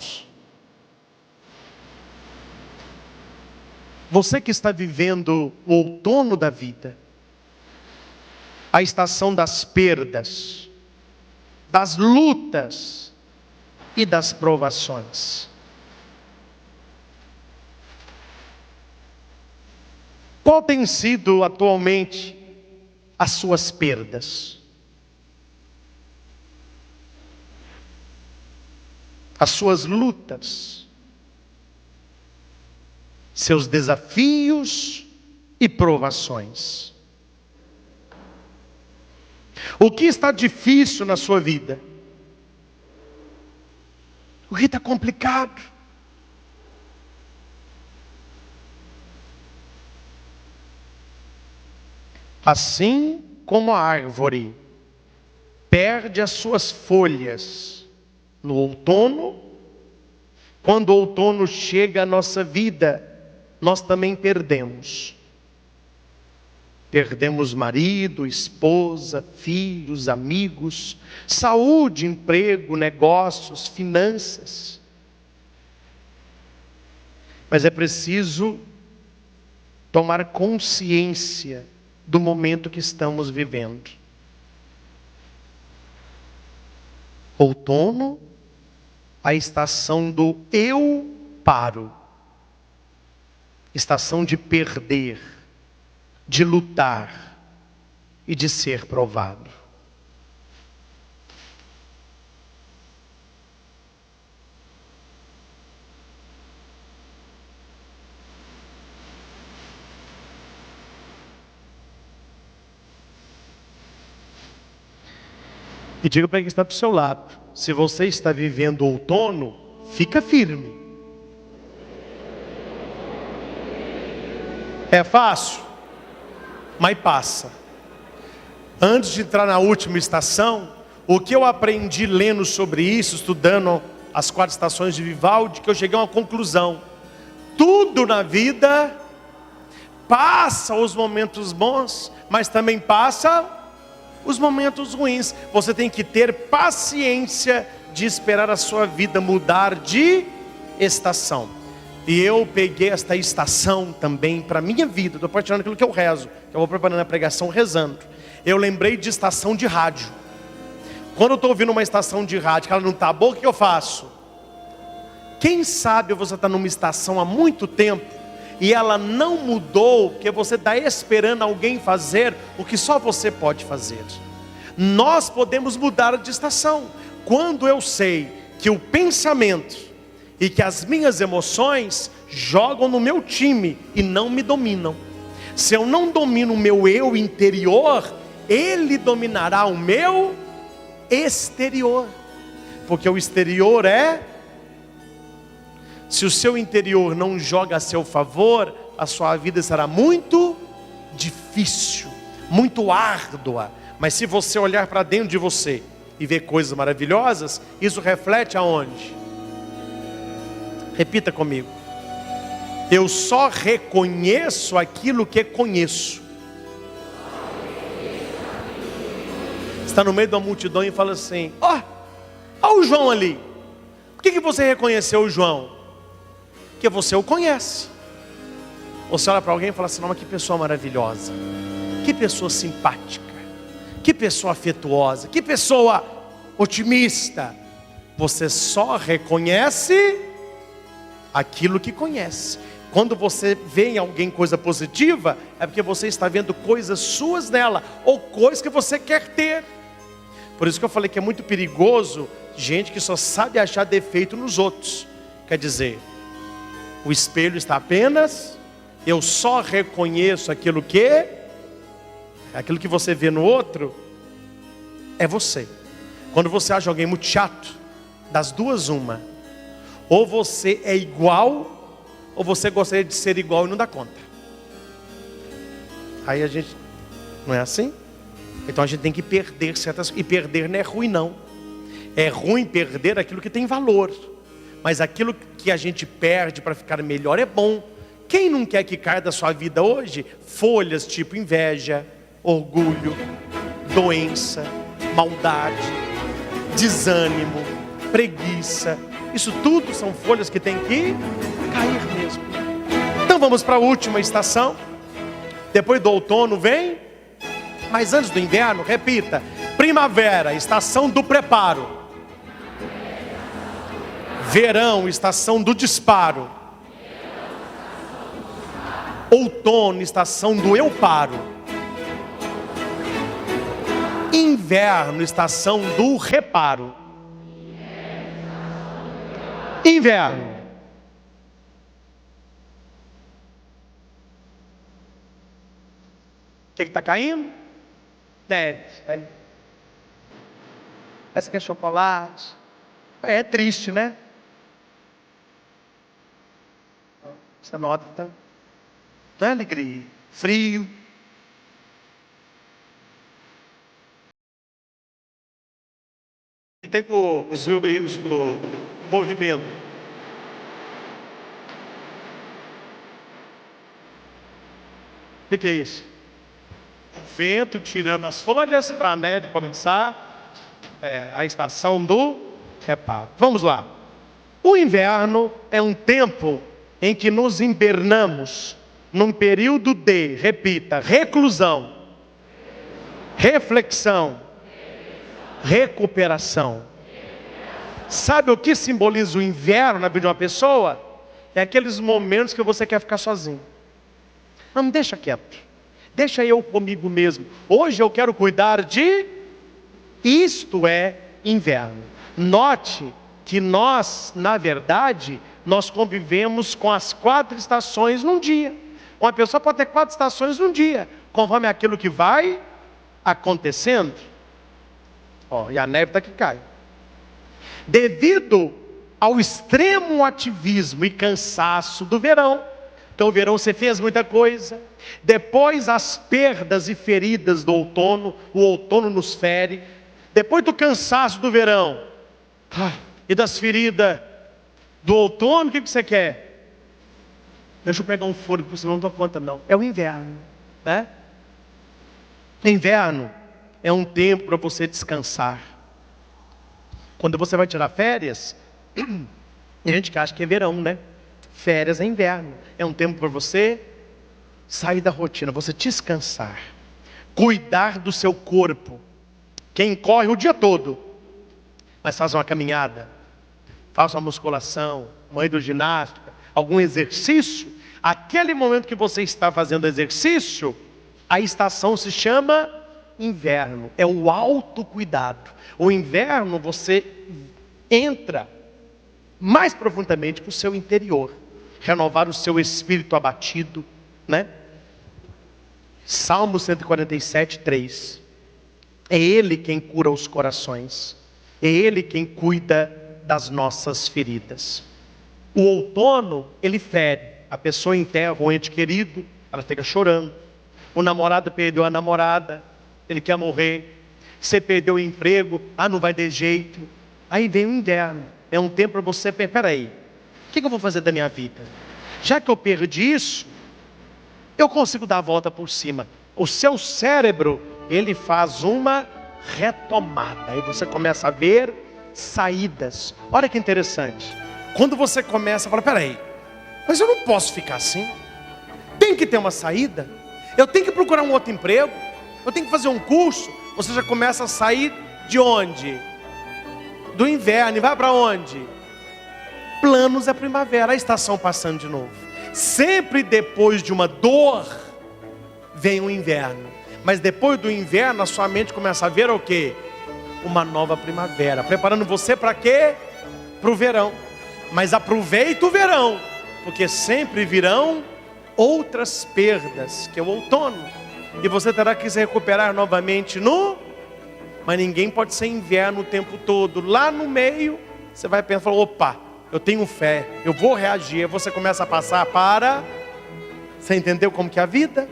irmãos? Você que está vivendo o outono da vida, a estação das perdas, das lutas e das provações. Qual tem sido atualmente as suas perdas? As suas lutas, seus desafios e provações. O que está difícil na sua vida? O que está complicado? Assim como a árvore perde as suas folhas no outono, quando o outono chega à nossa vida, nós também perdemos. Perdemos marido, esposa, filhos, amigos, saúde, emprego, negócios, finanças. Mas é preciso tomar consciência do momento que estamos vivendo. Outono, a estação do eu paro. Estação de perder, de lutar e de ser provado. E diga para quem está do seu lado, se você está vivendo outono, fica firme. É fácil, mas passa. Antes de entrar na última estação, o que eu aprendi lendo sobre isso, estudando as 4 estações de Vivaldi, que eu cheguei a uma conclusão. Tudo na vida passa os momentos bons, mas também passa os momentos ruins. Você tem que ter paciência de esperar a sua vida mudar de estação. E eu peguei esta estação também para a minha vida. Estou partilhando aquilo que eu rezo, que eu vou preparando a pregação rezando. Eu lembrei de estação de rádio. Quando eu estou ouvindo uma estação de rádio que ela não está boa, o que eu faço? Quem sabe você está numa estação há muito tempo e ela não mudou, porque você está esperando alguém fazer o que só você pode fazer. Nós podemos mudar de estação quando eu sei que o pensamento e que as minhas emoções jogam no meu time e não me dominam. Se eu não domino o meu eu interior, ele dominará o meu exterior, porque o exterior é... Se o seu interior não joga a seu favor, a sua vida será muito difícil, muito árdua. Mas se você olhar para dentro de você e ver coisas maravilhosas, isso reflete aonde? Repita comigo. Eu só reconheço aquilo que conheço. Está no meio de uma multidão e fala assim: ó o João ali. Por que você reconheceu o João? Porque você o conhece. Você olha para alguém e fala assim: não, mas que pessoa maravilhosa, que pessoa simpática, que pessoa afetuosa, que pessoa otimista. Você só reconhece aquilo que conhece. Quando você vê em alguém coisa positiva, é porque você está vendo coisas suas nela, ou coisas que você quer ter. Por isso que eu falei que é muito perigoso gente que só sabe achar defeito nos outros. Quer dizer, o espelho está apenas, eu só reconheço aquilo que você vê no outro, é você. Quando você acha alguém muito chato, das duas uma, ou você é igual, ou você gostaria de ser igual e não dá conta. Aí a gente, não é assim? Então a gente tem que perder certas coisas, e perder não é ruim não. É ruim perder aquilo que tem valor, mas aquilo que a gente perde para ficar melhor é bom. Quem não quer que caia da sua vida hoje folhas tipo inveja, orgulho, doença, maldade, desânimo, preguiça, Isso tudo são folhas que tem que cair mesmo. Então vamos para a última estação. Depois do outono vem, mas antes do inverno, repita: primavera, estação do preparo. Verão, estação do disparo. Outono, estação do eu paro. Inverno, estação do reparo. Inverno. O que está caindo? Neve. Essa que é chocolate. É triste, né? Você nota. Não é alegria. Frio. Tem os rios do movimento. O que é isso? O vento tirando as folhas para a neve começar a estação do reparo. Vamos lá. O inverno é um tempo em que nos hibernamos num período de, repita, reclusão, reflexão, recuperação. Sabe o que simboliza o inverno na vida de uma pessoa? É aqueles momentos que você quer ficar sozinho. Não, me deixa quieto. Deixa eu comigo mesmo. Hoje eu quero cuidar de... Isto é inverno. Note que nós, na verdade, nós convivemos com as 4 estações num dia. Uma pessoa pode ter 4 estações num dia, conforme aquilo que vai acontecendo. E a neve está que cai. Devido ao extremo ativismo e cansaço do verão. Então o verão você fez muita coisa. Depois as perdas e feridas do outono. O outono nos fere. Depois do cansaço do verão e das feridas do outono, o que você quer? Deixa eu pegar um fôlego, porque senão não dou conta não. É o inverno, né? Inverno é um tempo para você descansar. Quando você vai tirar férias, a gente acha que é verão, né? Férias é inverno. É um tempo para você sair da rotina, você descansar. Cuidar do seu corpo. Quem corre o dia todo, mas faz uma caminhada, faz uma musculação, uma hidroginástica, algum exercício. Aquele momento que você está fazendo exercício, a estação se chama inverno. É o autocuidado. O inverno você entra mais profundamente para o seu interior, renovar o seu espírito abatido, né? Salmo 147, 3. É Ele quem cura os corações. É Ele quem cuida das nossas feridas. O outono, ele fere. A pessoa enterra um ente querido, ela fica chorando. O namorado perdeu a namorada, ele quer morrer. Você perdeu o emprego, não vai ter jeito. Aí vem o inverno. É um tempo para você pensar, peraí, o que eu vou fazer da minha vida? Já que eu perdi isso, eu consigo dar a volta por cima. O seu cérebro, ele faz uma retomada. Aí você começa a ver saídas. Olha que interessante. Quando você começa a falar, peraí, mas eu não posso ficar assim. Tem que ter uma saída. Eu tenho que procurar um outro emprego. Eu tenho que fazer um curso. Você já começa a sair de onde? Do inverno. E vai para onde? Planos da primavera. A estação passando de novo. Sempre depois de uma dor, vem o inverno. Mas depois do inverno, a sua mente começa a ver o quê? Uma nova primavera. Preparando você para quê? Para o verão. Mas aproveita o verão, porque sempre virão outras perdas, que é o outono. E você terá que se recuperar novamente Mas ninguém pode ser inverno o tempo todo. Lá no meio, você vai pensar, opa, eu tenho fé, eu vou reagir. Você começa a passar para... Você entendeu como que é a vida?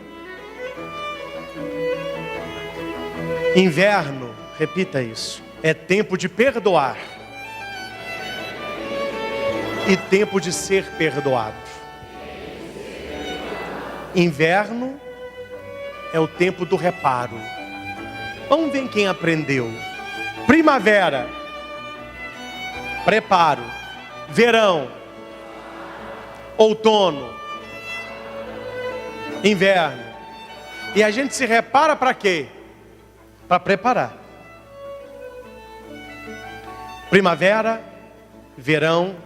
Inverno, repita isso, é tempo de perdoar. E tempo de ser perdoado. Inverno é o tempo do reparo. Vamos ver quem aprendeu. Primavera, preparo. verão, outono, inverno. E a gente se repara para quê? Para preparar. Primavera, verão,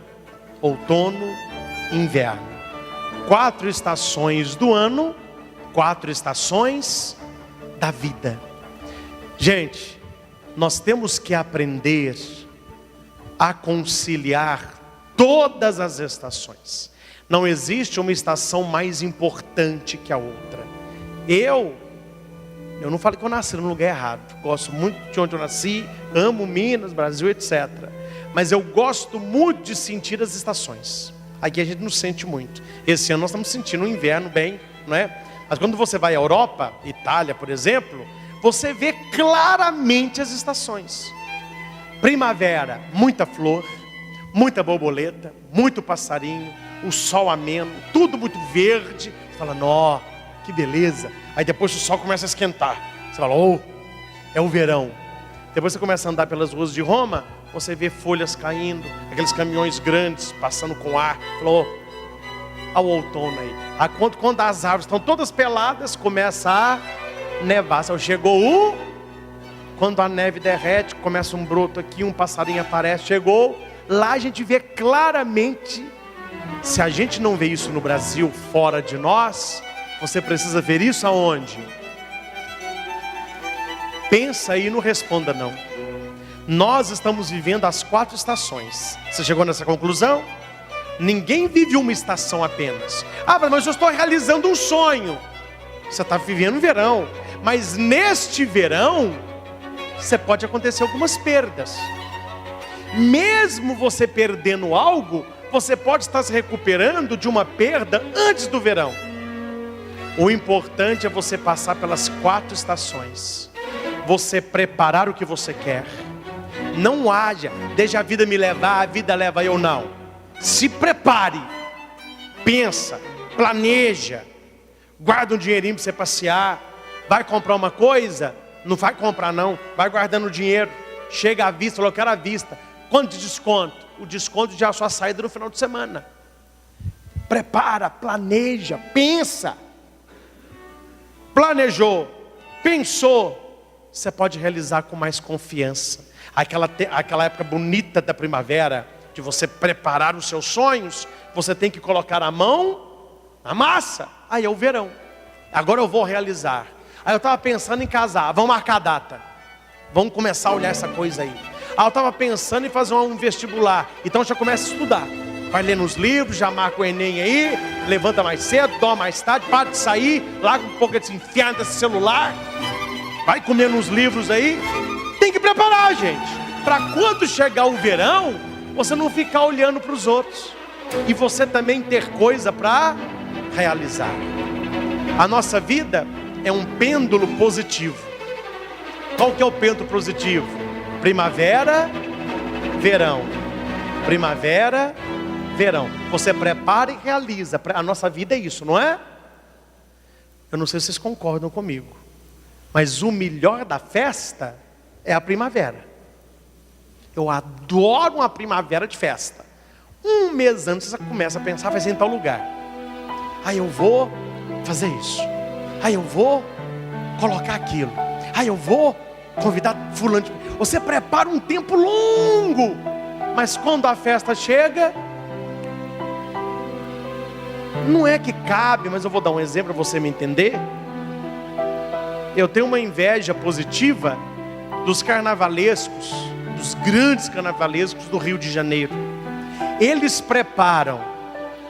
outono, inverno. 4 estações do ano, 4 estações da vida. Gente, nós temos que aprender a conciliar todas as estações. Não existe uma estação mais importante que a outra. Eu não falo que eu nasci no lugar errado. Gosto muito de onde eu nasci, amo Minas, Brasil, etc. Mas eu gosto muito de sentir as estações. Aqui a gente não sente muito. Esse ano nós estamos sentindo o inverno bem, não é? Mas quando você vai à Europa, Itália, por exemplo, você vê claramente as estações. Primavera, muita flor, muita borboleta, muito passarinho, o sol ameno, tudo muito verde. Você fala, nó, que beleza. Aí depois o sol começa a esquentar. Você fala, oh, é o verão. Depois você começa a andar pelas ruas de Roma, você vê folhas caindo, aqueles caminhões grandes passando com ar. Falou, ao outono aí. Quando as árvores estão todas peladas, começa a nevar. Chegou quando a neve derrete, começa um broto aqui, um passarinho aparece, chegou. Lá a gente vê claramente. Se a gente não vê isso no Brasil, fora de nós, você precisa ver isso aonde? Pensa aí e não responda não. Nós estamos vivendo as 4 estações. Você chegou nessa conclusão? Ninguém vive uma estação apenas. Mas eu estou realizando um sonho. Você está vivendo um verão. Mas neste verão, você pode acontecer algumas perdas. Mesmo você perdendo algo, você pode estar se recuperando de uma perda antes do verão. O importante é você passar pelas 4 estações. Você preparar o que você quer. Não haja, deixa a vida me levar, a vida leva eu, não. Se prepare. Pensa, planeja. Guarda um dinheirinho para você passear. Vai comprar uma coisa? Não vai comprar não. Vai guardando o dinheiro. Chega à vista, falou, eu quero à vista. Quanto de desconto? O desconto de a sua saída no final de semana. Prepara, planeja, pensa. Planejou, pensou, você pode realizar com mais confiança. Aquela época bonita da primavera, de você preparar os seus sonhos, você tem que colocar a mão na massa. Aí é o verão. Agora eu vou realizar. Aí eu estava pensando em casar, vamos marcar a data. Vamos começar a olhar essa coisa aí. Aí eu estava pensando em fazer um vestibular, então já começa a estudar. Vai ler nos livros, já marca o Enem aí, levanta mais cedo, dorme mais tarde, para de sair, larga um pouco de enfiar nesse celular, vai comer nos livros aí. Tem que preparar, gente, para quando chegar o verão, você não ficar olhando para os outros. E você também ter coisa para realizar. A nossa vida é um pêndulo positivo. Qual que é o pêndulo positivo? Primavera, verão. Primavera, verão. Você prepara e realiza. A nossa vida é isso, não é? Eu não sei se vocês concordam comigo, mas o melhor da festa é a primavera. Eu adoro uma primavera de festa. Um mês antes você começa a pensar, vai ser em tal lugar. Aí eu vou fazer isso. Aí eu vou colocar aquilo. Aí eu vou convidar fulano. Você prepara um tempo longo, mas quando a festa chega, não é que cabe, mas eu vou dar um exemplo para você me entender. Eu tenho uma inveja positiva dos carnavalescos, dos grandes carnavalescos do Rio de Janeiro. Eles preparam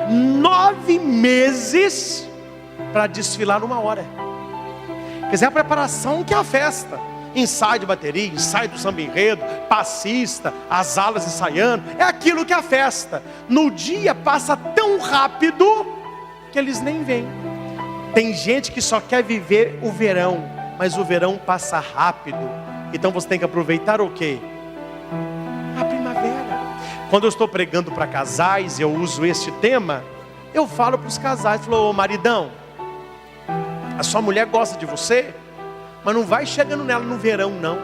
9 meses para desfilar 1 hora. Quer dizer, a preparação que é a festa. Ensaio de bateria, ensaio do samba enredo, passista, as alas ensaiando. É aquilo que é a festa. No dia passa tão rápido que eles nem veem. Tem gente que só quer viver o verão, mas o verão passa rápido. Então você tem que aproveitar o quê? A primavera. Quando eu estou pregando para casais, eu uso este tema, eu falo para os casais, falo, ô maridão, a sua mulher gosta de você, mas não vai chegando nela no verão não.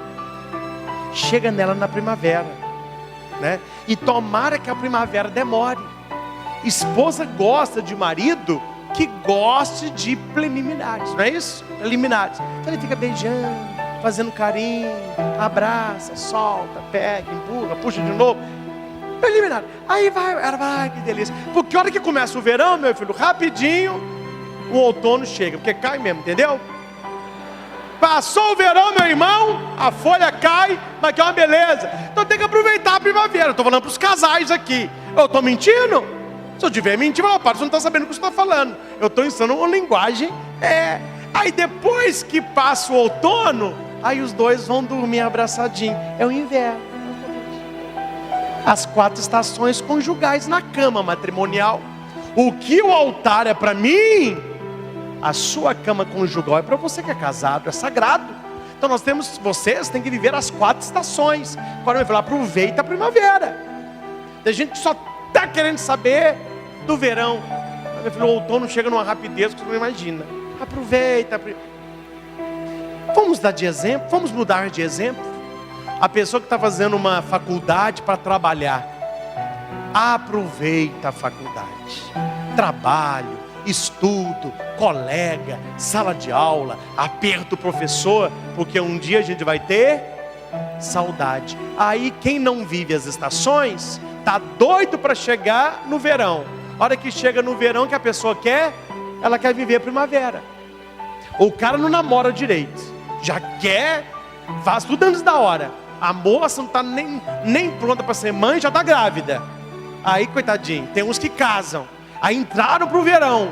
Chega nela na primavera. né? E tomara que a primavera demore. Esposa gosta de marido que goste de preliminares, não é isso? Preliminares. Então ele fica beijando, fazendo carinho, abraça, solta, pega, empurra, puxa de novo. Preliminar. Aí vai, que delícia. Porque a hora que começa o verão, meu filho, rapidinho, o outono chega, porque cai mesmo, entendeu? Passou o verão, meu irmão, a folha cai, mas que é uma beleza. Então tem que aproveitar a primavera. Estou falando para os casais aqui. Eu estou mentindo? Se eu estiver mentindo, você não está sabendo o que você está falando. Eu estou ensinando uma linguagem. Aí depois que passa o outono, aí os dois vão dormir abraçadinhos. É o inverno. As 4 estações conjugais na cama matrimonial. O que o altar é para mim, a sua cama conjugal é para você que é casado, é sagrado. Então vocês têm que viver as 4 estações. Agora eu vou falar, aproveita a primavera. Tem gente que só está querendo saber do verão. Meu filho, o outono chega numa rapidez que você não imagina. Aproveita. Vamos dar de exemplo, vamos mudar de exemplo. A pessoa que está fazendo uma faculdade para trabalhar, aproveita a faculdade. Trabalho, estudo, colega, sala de aula, aperto o professor, porque um dia a gente vai ter saudade. Aí quem não vive as estações, está doido para chegar no verão. A hora que chega no verão, que a pessoa quer, ela quer viver a primavera. O cara não namora direito, já quer, faz tudo antes da hora. A moça não está nem pronta para ser mãe, já está grávida. Aí, coitadinho, tem uns que casam. Aí entraram para o verão.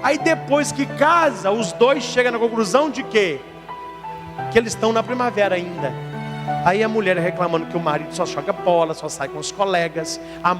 Aí depois que casa, os dois chegam na conclusão de quê? Que eles estão na primavera ainda. Aí a mulher reclamando que o marido só joga bola, só sai com os colegas. A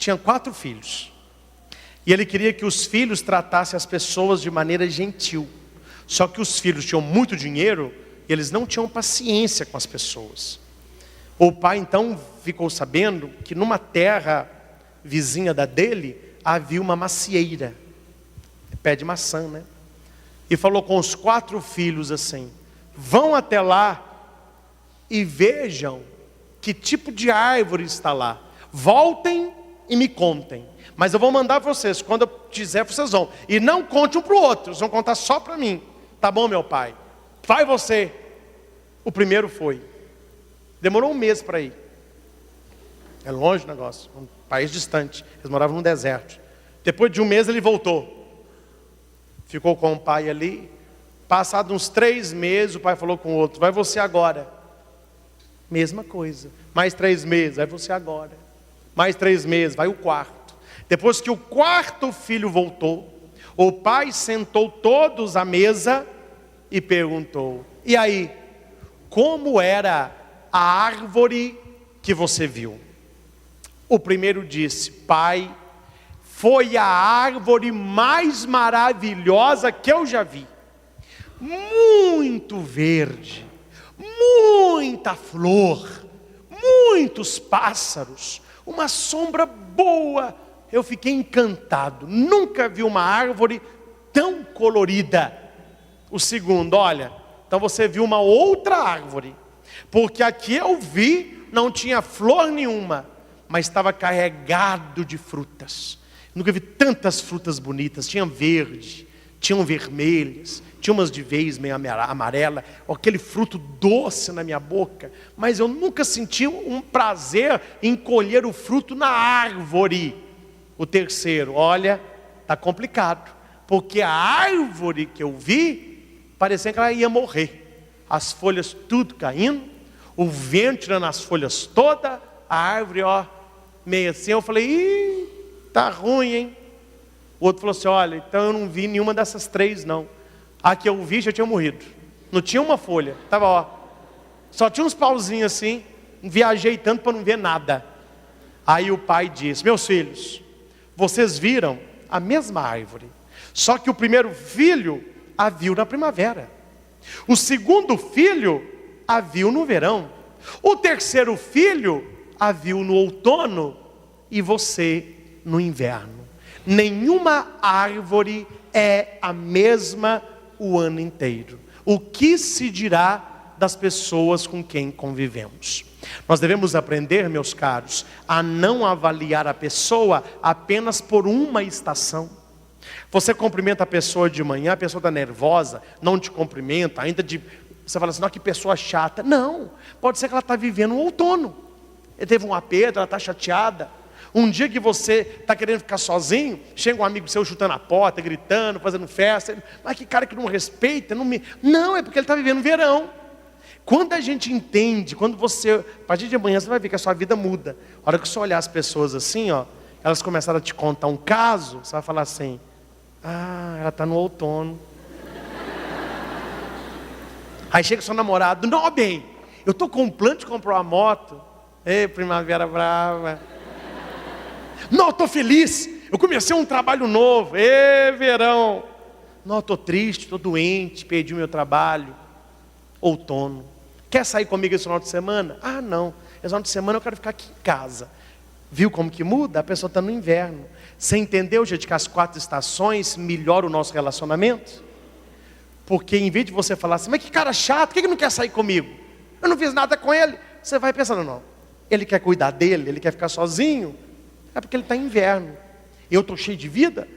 tinha 4 filhos. E ele queria que os filhos tratassem as pessoas de maneira gentil. Só que os filhos tinham muito dinheiro e eles não tinham paciência com as pessoas. O pai então ficou sabendo que numa terra vizinha da dele havia uma macieira, pé de maçã, né? E falou com os 4 filhos assim: vão até lá e vejam que tipo de árvore está lá. Voltem e me contem. Mas eu vou mandar vocês, quando eu quiser vocês vão. E não conte um para o outro, vocês vão contar só para mim. Tá bom, meu pai? Vai você. O primeiro foi. Demorou 1 mês para ir. É longe o negócio, um país distante. Eles moravam no deserto. Depois de 1 mês ele voltou. Ficou com o pai ali. Passados uns 3 meses, o pai falou com o outro: vai você agora. Mesma coisa. Mais 3 meses, vai você agora. Mais 3 meses, vai o 4. Depois que o 4º filho voltou, o pai sentou todos à mesa e perguntou: e aí, como era a árvore que você viu? O primeiro disse: pai, foi a árvore mais maravilhosa que eu já vi. Muito verde, muita flor, muitos pássaros, uma sombra boa. Eu fiquei encantado, nunca vi uma árvore tão colorida. O segundo: olha, então você viu uma outra árvore, porque aqui eu vi, não tinha flor nenhuma, mas estava carregado de frutas. Nunca vi tantas frutas bonitas, tinha verde, tinham vermelhas, tinha umas de vez meio amarela, aquele fruto doce na minha boca, mas eu nunca senti um prazer em colher o fruto na árvore. O terceiro: olha, está complicado, porque a árvore que eu vi, parecia que ela ia morrer, as folhas tudo caindo, o vento tirando as folhas toda, a árvore meio assim. Eu falei: tá ruim, hein? O outro falou assim: olha, então eu não vi nenhuma dessas 3 não, a que eu vi já tinha morrido, não tinha uma folha, estava só tinha uns pauzinhos assim, viajei tanto para não ver nada. Aí o pai disse: meus filhos, vocês viram a mesma árvore, só que o primeiro filho a viu na primavera, o segundo filho a viu no verão, o terceiro filho a viu no outono, e você no inverno. Nenhuma árvore é a mesma o ano inteiro. O que se dirá das pessoas com quem convivemos? Nós devemos aprender, meus caros, a não avaliar a pessoa apenas por uma estação. Você cumprimenta a pessoa de manhã, a pessoa está nervosa, não te cumprimenta, você fala assim: não, que pessoa chata. Não, pode ser que ela está vivendo um outono, ele teve um aperto, ela está chateada. Um dia que você está querendo ficar sozinho, chega um amigo seu chutando a porta, gritando, fazendo festa. Mas que cara que não respeita, não, é porque ele está vivendo verão. Quando a gente entende, a partir de amanhã você vai ver que a sua vida muda. A hora que você olhar as pessoas assim, elas começaram a te contar um caso, você vai falar assim: ah, ela está no outono. Aí chega o seu namorado: não, bem, eu estou com um plano de comprar uma moto. Ei, primavera brava. Não, estou feliz, eu comecei um trabalho novo. Ê, verão. Não, estou triste, estou doente, perdi o meu trabalho. Outono. Quer sair comigo esse final de semana? Ah, não, esse final de semana eu quero ficar aqui em casa. Viu como que muda? A pessoa está no inverno. Você entendeu, gente, que as 4 estações melhoram o nosso relacionamento? Porque em vez de você falar assim: mas que cara chato, por que não quer sair comigo? Eu não fiz nada com ele. Você vai pensando: não, ele quer cuidar dele, ele quer ficar sozinho. É porque ele está em inverno. Eu estou cheio de vida.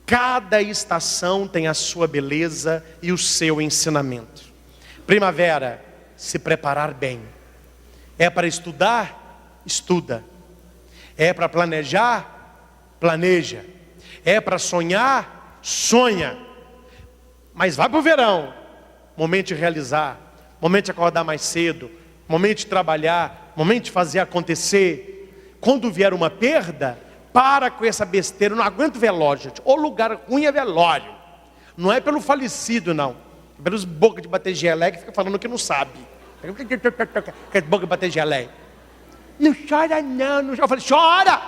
Cada estação tem a sua beleza e o seu ensinamento. Primavera, se preparar bem. É para estudar? Estuda. É para planejar? Planeja. É para sonhar? Sonha. Mas vai para o verão. Momento de realizar. Momento de acordar mais cedo. Momento de trabalhar. Momento de fazer acontecer. Quando vier uma perda, para com essa besteira. Eu não aguento velório, gente. O lugar ruim é velório. Não é pelo falecido, não. É pelos bocas de bater gelé que fica falando que não sabe. Boca de bater gelé. Não chora não, não chora. Eu falei: chora!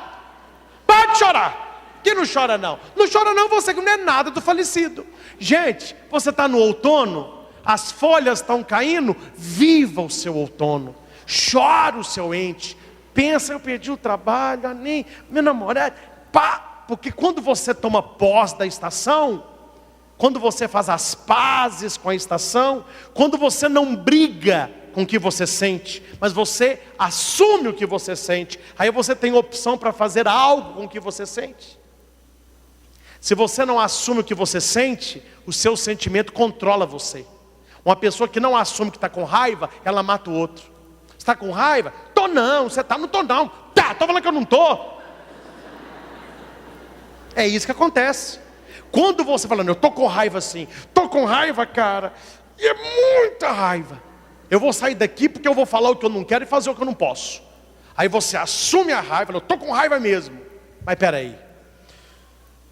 Pode chorar. Quem não chora não? Não chora não, você que não é nada do falecido. Gente, você está no outono, as folhas estão caindo, viva o seu outono. Chora o seu ente. Pensa, eu perdi o trabalho, nem meu namorado. Pá, porque quando você toma posse da estação, quando você faz as pazes com a estação, quando você não briga com o que você sente, mas você assume o que você sente, aí você tem opção para fazer algo com o que você sente. Se você não assume o que você sente, o seu sentimento controla você. Uma pessoa que não assume que está com raiva, ela mata o outro. Você está com raiva? Tô não, você está, não tô não. Tá, tô falando que eu não tô. É isso que acontece. Quando você falando, eu tô com raiva sim, tô com raiva, cara, e é muita raiva. Eu vou sair daqui porque eu vou falar o que eu não quero e fazer o que eu não posso. Aí você assume a raiva, eu tô com raiva mesmo. Mas peraí,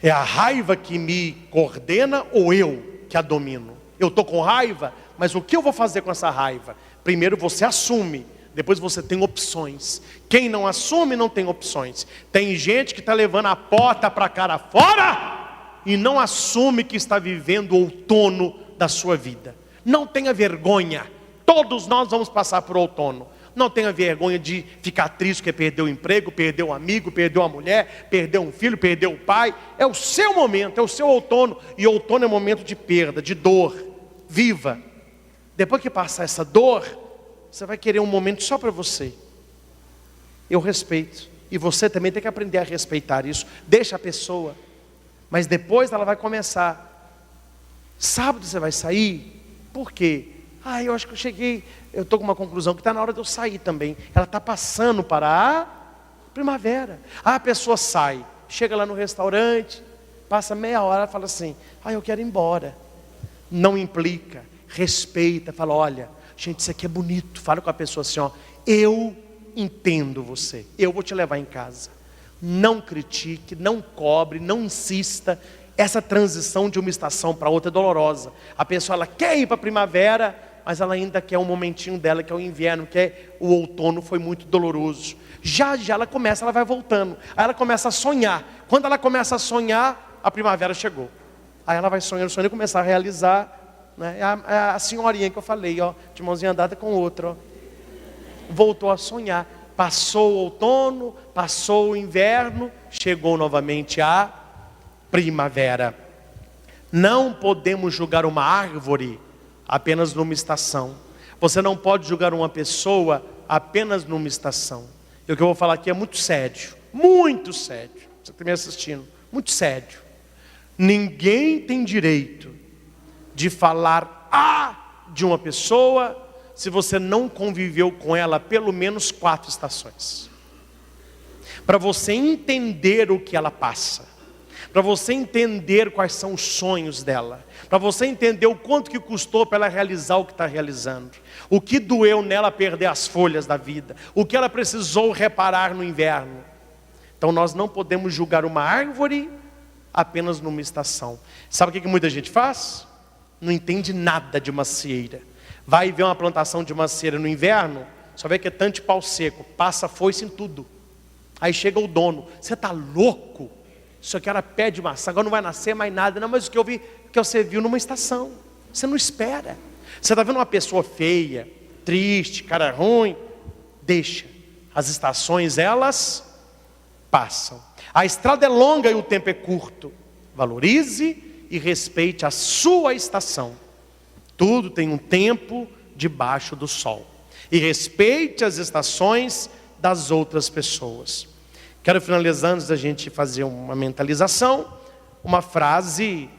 é a raiva que me coordena ou eu que a domino? Eu tô com raiva, mas o que eu vou fazer com essa raiva? Primeiro você assume, depois você tem opções. Quem não assume não tem opções. Tem gente que está levando a porta para cara fora e não assume que está vivendo o outono da sua vida. Não tenha vergonha. Todos nós vamos passar por outono. Não tenha vergonha de ficar triste porque perdeu o emprego, perdeu um amigo, perdeu a mulher, perdeu um filho, perdeu o pai. É o seu momento, é o seu outono. E outono é momento de perda, de dor. Viva. Depois que passar essa dor, você vai querer um momento só para você. Eu respeito. E você também tem que aprender a respeitar isso. Deixa a pessoa. Mas depois ela vai começar. Sábado você vai sair? Por quê? Eu acho que eu estou com uma conclusão que está na hora de eu sair também. Ela está passando para a primavera. A pessoa sai, chega lá no restaurante, passa meia hora, fala assim, eu quero ir embora. Não implica, respeita, fala, olha, gente, isso aqui é bonito. Fala com a pessoa assim, eu entendo você, eu vou te levar em casa. Não critique, não cobre, não insista. Essa transição de uma estação para outra é dolorosa. A pessoa ela quer ir para a primavera, mas ela ainda quer um momentinho dela, que é o inverno, que é o outono, foi muito doloroso. Já ela vai voltando. Aí ela começa a sonhar. Quando ela começa a sonhar, a primavera chegou. Aí ela vai sonhando e começar a realizar, né? É a senhorinha que eu falei, de mãozinha dada com outra, voltou a sonhar. Passou o outono, passou o inverno, chegou novamente a primavera. Não podemos julgar uma árvore apenas numa estação. Você não pode julgar uma pessoa apenas numa estação. E o que eu vou falar aqui é muito sério. Muito sério. Você está me assistindo? Muito sério. Ninguém tem direito de falar de uma pessoa se você não conviveu com ela pelo menos 4 estações. Para você entender o que ela passa, para você entender quais são os sonhos dela, para você entender o quanto que custou para ela realizar o que está realizando, o que doeu nela perder as folhas da vida, o que ela precisou reparar no inverno. Então nós não podemos julgar uma árvore apenas numa estação. Sabe o que muita gente faz? Não entende nada de macieira. Vai ver uma plantação de macieira no inverno, só vê que é tanto de pau seco, passa foice em tudo. Aí chega o dono, você está louco? Isso aqui era pé de maçã, agora não vai nascer mais nada. Não, mas o que eu vi, que você viu numa estação. Você não espera. Você está vendo uma pessoa feia, triste, cara ruim? Deixa. As estações, elas passam. A estrada é longa e o tempo é curto. Valorize e respeite a sua estação. Tudo tem um tempo debaixo do sol. E respeite as estações das outras pessoas. Quero finalizar, antes da gente fazer uma mentalização, uma frase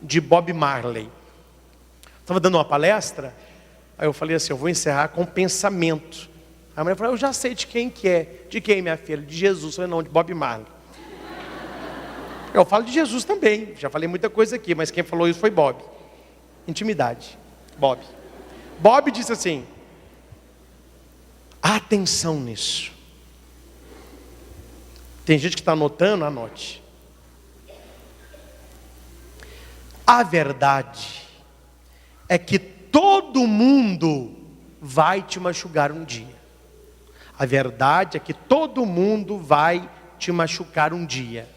de Bob Marley. Estava dando uma palestra, aí eu falei assim, eu vou encerrar com um pensamento. A mulher falou, eu já sei de quem que é. De quem, minha filha? De Jesus. Eu falei, não, de Bob Marley. Eu falo de Jesus também, já falei muita coisa aqui, mas quem falou isso foi Bob. Intimidade, Bob. Bob disse assim, atenção nisso. Tem gente que está anotando, anote. A verdade é que todo mundo vai te machucar um dia. A verdade é que todo mundo vai te machucar um dia.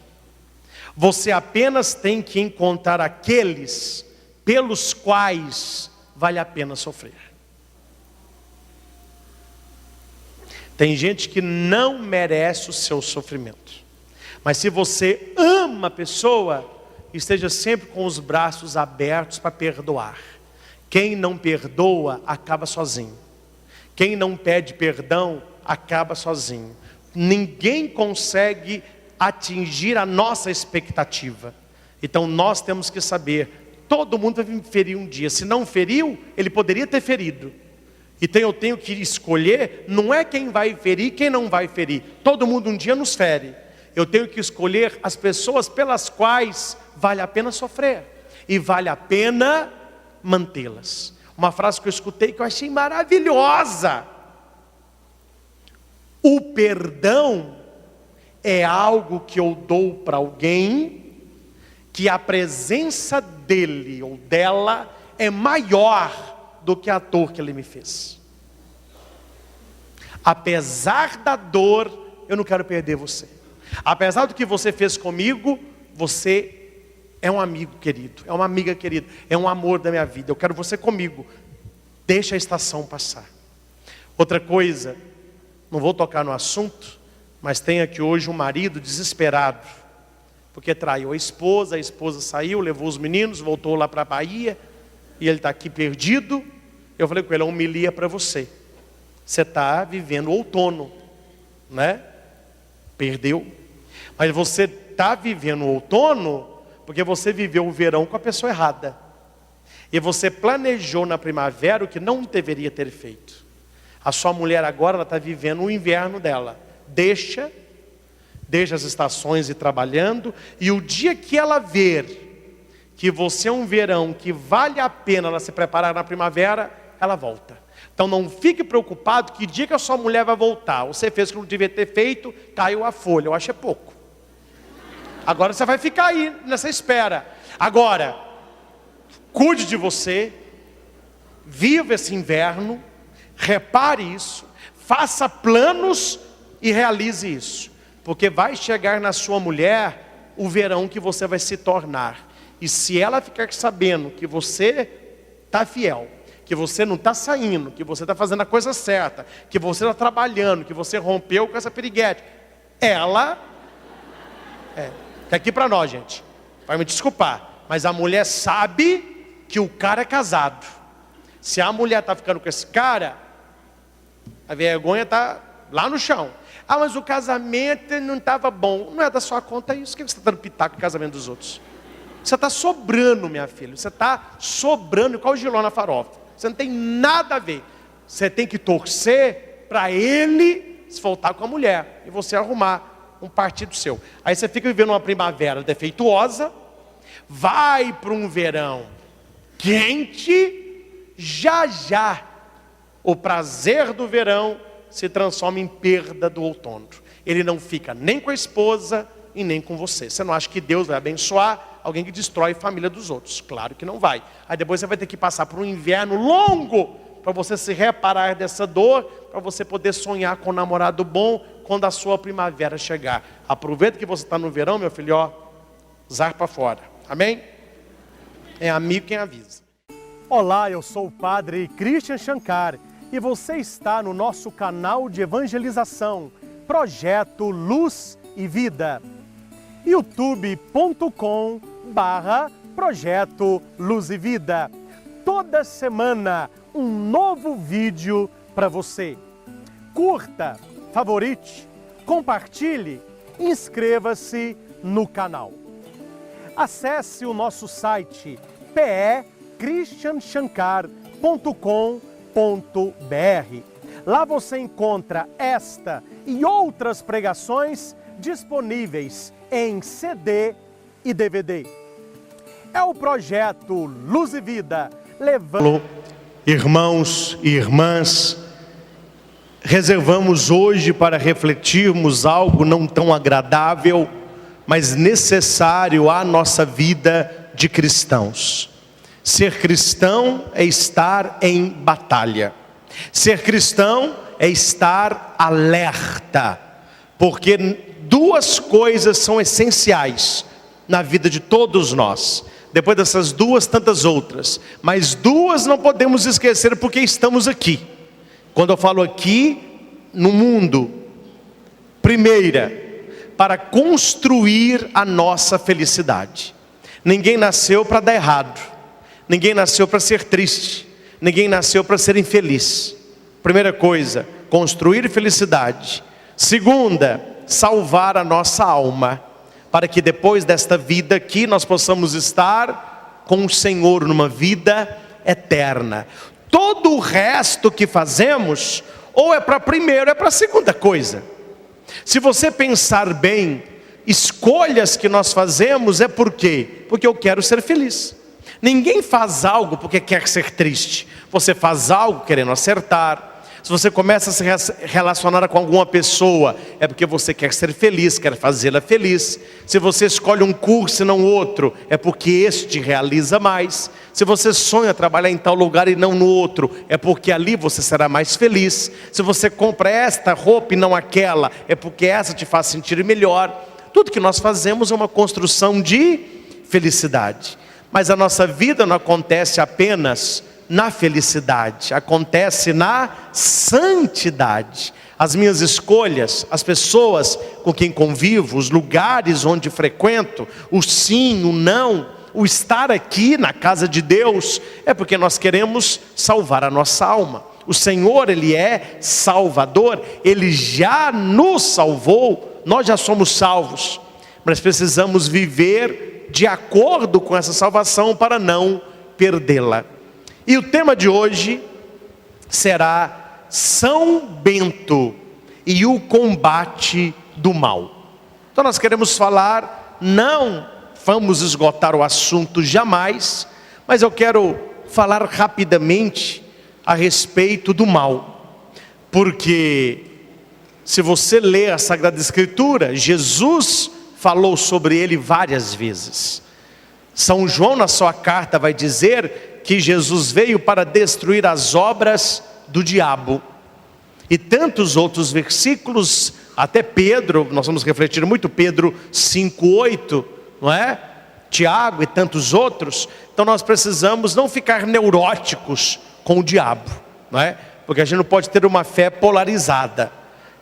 Você apenas tem que encontrar aqueles pelos quais vale a pena sofrer. Tem gente que não merece o seu sofrimento. Mas se você ama a pessoa, esteja sempre com os braços abertos para perdoar. Quem não perdoa, acaba sozinho. Quem não pede perdão, acaba sozinho. Ninguém consegue atingir a nossa expectativa. Então nós temos que saber, todo mundo vai ferir um dia. Se não feriu, ele poderia ter ferido. Então eu tenho que escolher, não é quem vai ferir, quem não vai ferir. Todo mundo um dia nos fere. Eu tenho que escolher as pessoas pelas quais vale a pena sofrer. E vale a pena mantê-las. Uma frase que eu escutei que eu achei maravilhosa. O perdão é algo que eu dou para alguém que a presença dele ou dela é maior do que a dor que ele me fez. Apesar da dor, eu não quero perder você. Apesar do que você fez comigo, você é um amigo querido, é uma amiga querida, é um amor da minha vida. Eu quero você comigo. Deixa a estação passar. Outra coisa, não vou tocar no assunto, mas tem aqui hoje um marido desesperado, porque traiu a esposa saiu, levou os meninos, voltou lá para a Bahia, e ele está aqui perdido. Eu falei com ele, é homilia para você. Você está vivendo o outono, né? Perdeu. Mas você está vivendo o outono, porque você viveu o verão com a pessoa errada. E você planejou na primavera o que não deveria ter feito. A sua mulher agora, ela está vivendo o inverno dela. Deixa as estações ir trabalhando, e o dia que ela ver que você é um verão que vale a pena ela se preparar na primavera, ela volta. Então não fique preocupado que dia que a sua mulher vai voltar. Você fez o que não devia ter feito, caiu a folha. Eu acho é pouco. Agora você vai ficar aí nessa espera. Agora, cuide de você, viva esse inverno, repare isso, faça planos e realize isso. Porque vai chegar na sua mulher o verão que você vai se tornar. E se ela ficar sabendo que você está fiel, que você não está saindo, que você está fazendo a coisa certa, que você está trabalhando, que você rompeu com essa piriguete, ela... Está aqui para nós, gente. Vai me desculpar, mas a mulher sabe que o cara é casado. Se a mulher está ficando com esse cara, a vergonha está lá no chão. Ah, mas o casamento não estava bom. Não é da sua conta isso. Por que você está dando pitaco no casamento dos outros? Você está sobrando, minha filha. Você está sobrando igual o giló na farofa. Você não tem nada a ver. Você tem que torcer para ele se voltar com a mulher e você arrumar um partido seu. Aí você fica vivendo uma primavera defeituosa, vai para um verão quente, já o prazer do verão se transforma em perda do outono. Ele não fica nem com a esposa e nem com você. Você não acha que Deus vai abençoar alguém que destrói a família dos outros? Claro que não vai. Aí depois você vai ter que passar por um inverno longo para você se reparar dessa dor, para você poder sonhar com um namorado bom quando a sua primavera chegar. Aproveita que você está no verão, meu filho, ó, zarpa fora. Amém? É amigo quem avisa. Olá, eu sou o Padre Christian Shankar e você está no nosso canal de evangelização, Projeto Luz e Vida. youtube.com/Projeto Luz e Vida. Toda semana um novo vídeo para você. Curta, favorite, compartilhe, inscreva-se no canal. Acesse o nosso site christianshankar.com.br. Lá você encontra esta e outras pregações disponíveis em CD e DVD. É o projeto Luz e Vida, levando... Irmãos e irmãs, reservamos hoje para refletirmos algo não tão agradável, mas necessário à nossa vida de cristãos. Ser cristão é estar em batalha. Ser cristão é estar alerta, porque duas coisas são essenciais na vida de todos nós. Depois dessas duas, tantas outras. Mas duas não podemos esquecer porque estamos aqui. Quando eu falo aqui, no mundo. Primeira, para construir a nossa felicidade. Ninguém nasceu para dar errado. Ninguém nasceu para ser triste. Ninguém nasceu para ser infeliz. Primeira coisa, construir felicidade. Segunda, salvar a nossa alma, para que depois desta vida aqui nós possamos estar com o Senhor numa vida eterna. Todo o resto que fazemos, ou é para a primeira ou é para a segunda coisa. Se você pensar bem, escolhas que nós fazemos é por quê? Porque eu quero ser feliz. Ninguém faz algo porque quer ser triste. Você faz algo querendo acertar. Se você começa a se relacionar com alguma pessoa, é porque você quer ser feliz, quer fazê-la feliz. Se você escolhe um curso e não outro, é porque este te realiza mais. Se você sonha trabalhar em tal lugar e não no outro, é porque ali você será mais feliz. Se você compra esta roupa e não aquela, é porque essa te faz sentir melhor. Tudo que nós fazemos é uma construção de felicidade. Mas a nossa vida não acontece apenas na felicidade, acontece na santidade. As minhas escolhas, as pessoas com quem convivo, os lugares onde frequento, o sim, o não, o estar aqui na casa de Deus, é porque nós queremos salvar a nossa alma. O Senhor, Ele é Salvador, Ele já nos salvou, nós já somos salvos, mas precisamos viver de acordo com essa salvação para não perdê-la. E o tema de hoje será São Bento e o combate do mal. Então nós queremos falar, não vamos esgotar o assunto jamais, mas eu quero falar rapidamente a respeito do mal. Porque se você ler a Sagrada Escritura, Jesus falou sobre ele várias vezes. São João na sua carta vai dizer que Jesus veio para destruir as obras do diabo. E tantos outros versículos, até Pedro, nós vamos refletir muito, Pedro 5:8, não é? Tiago e tantos outros. Então nós precisamos não ficar neuróticos com o diabo, não é? Porque a gente não pode ter uma fé polarizada.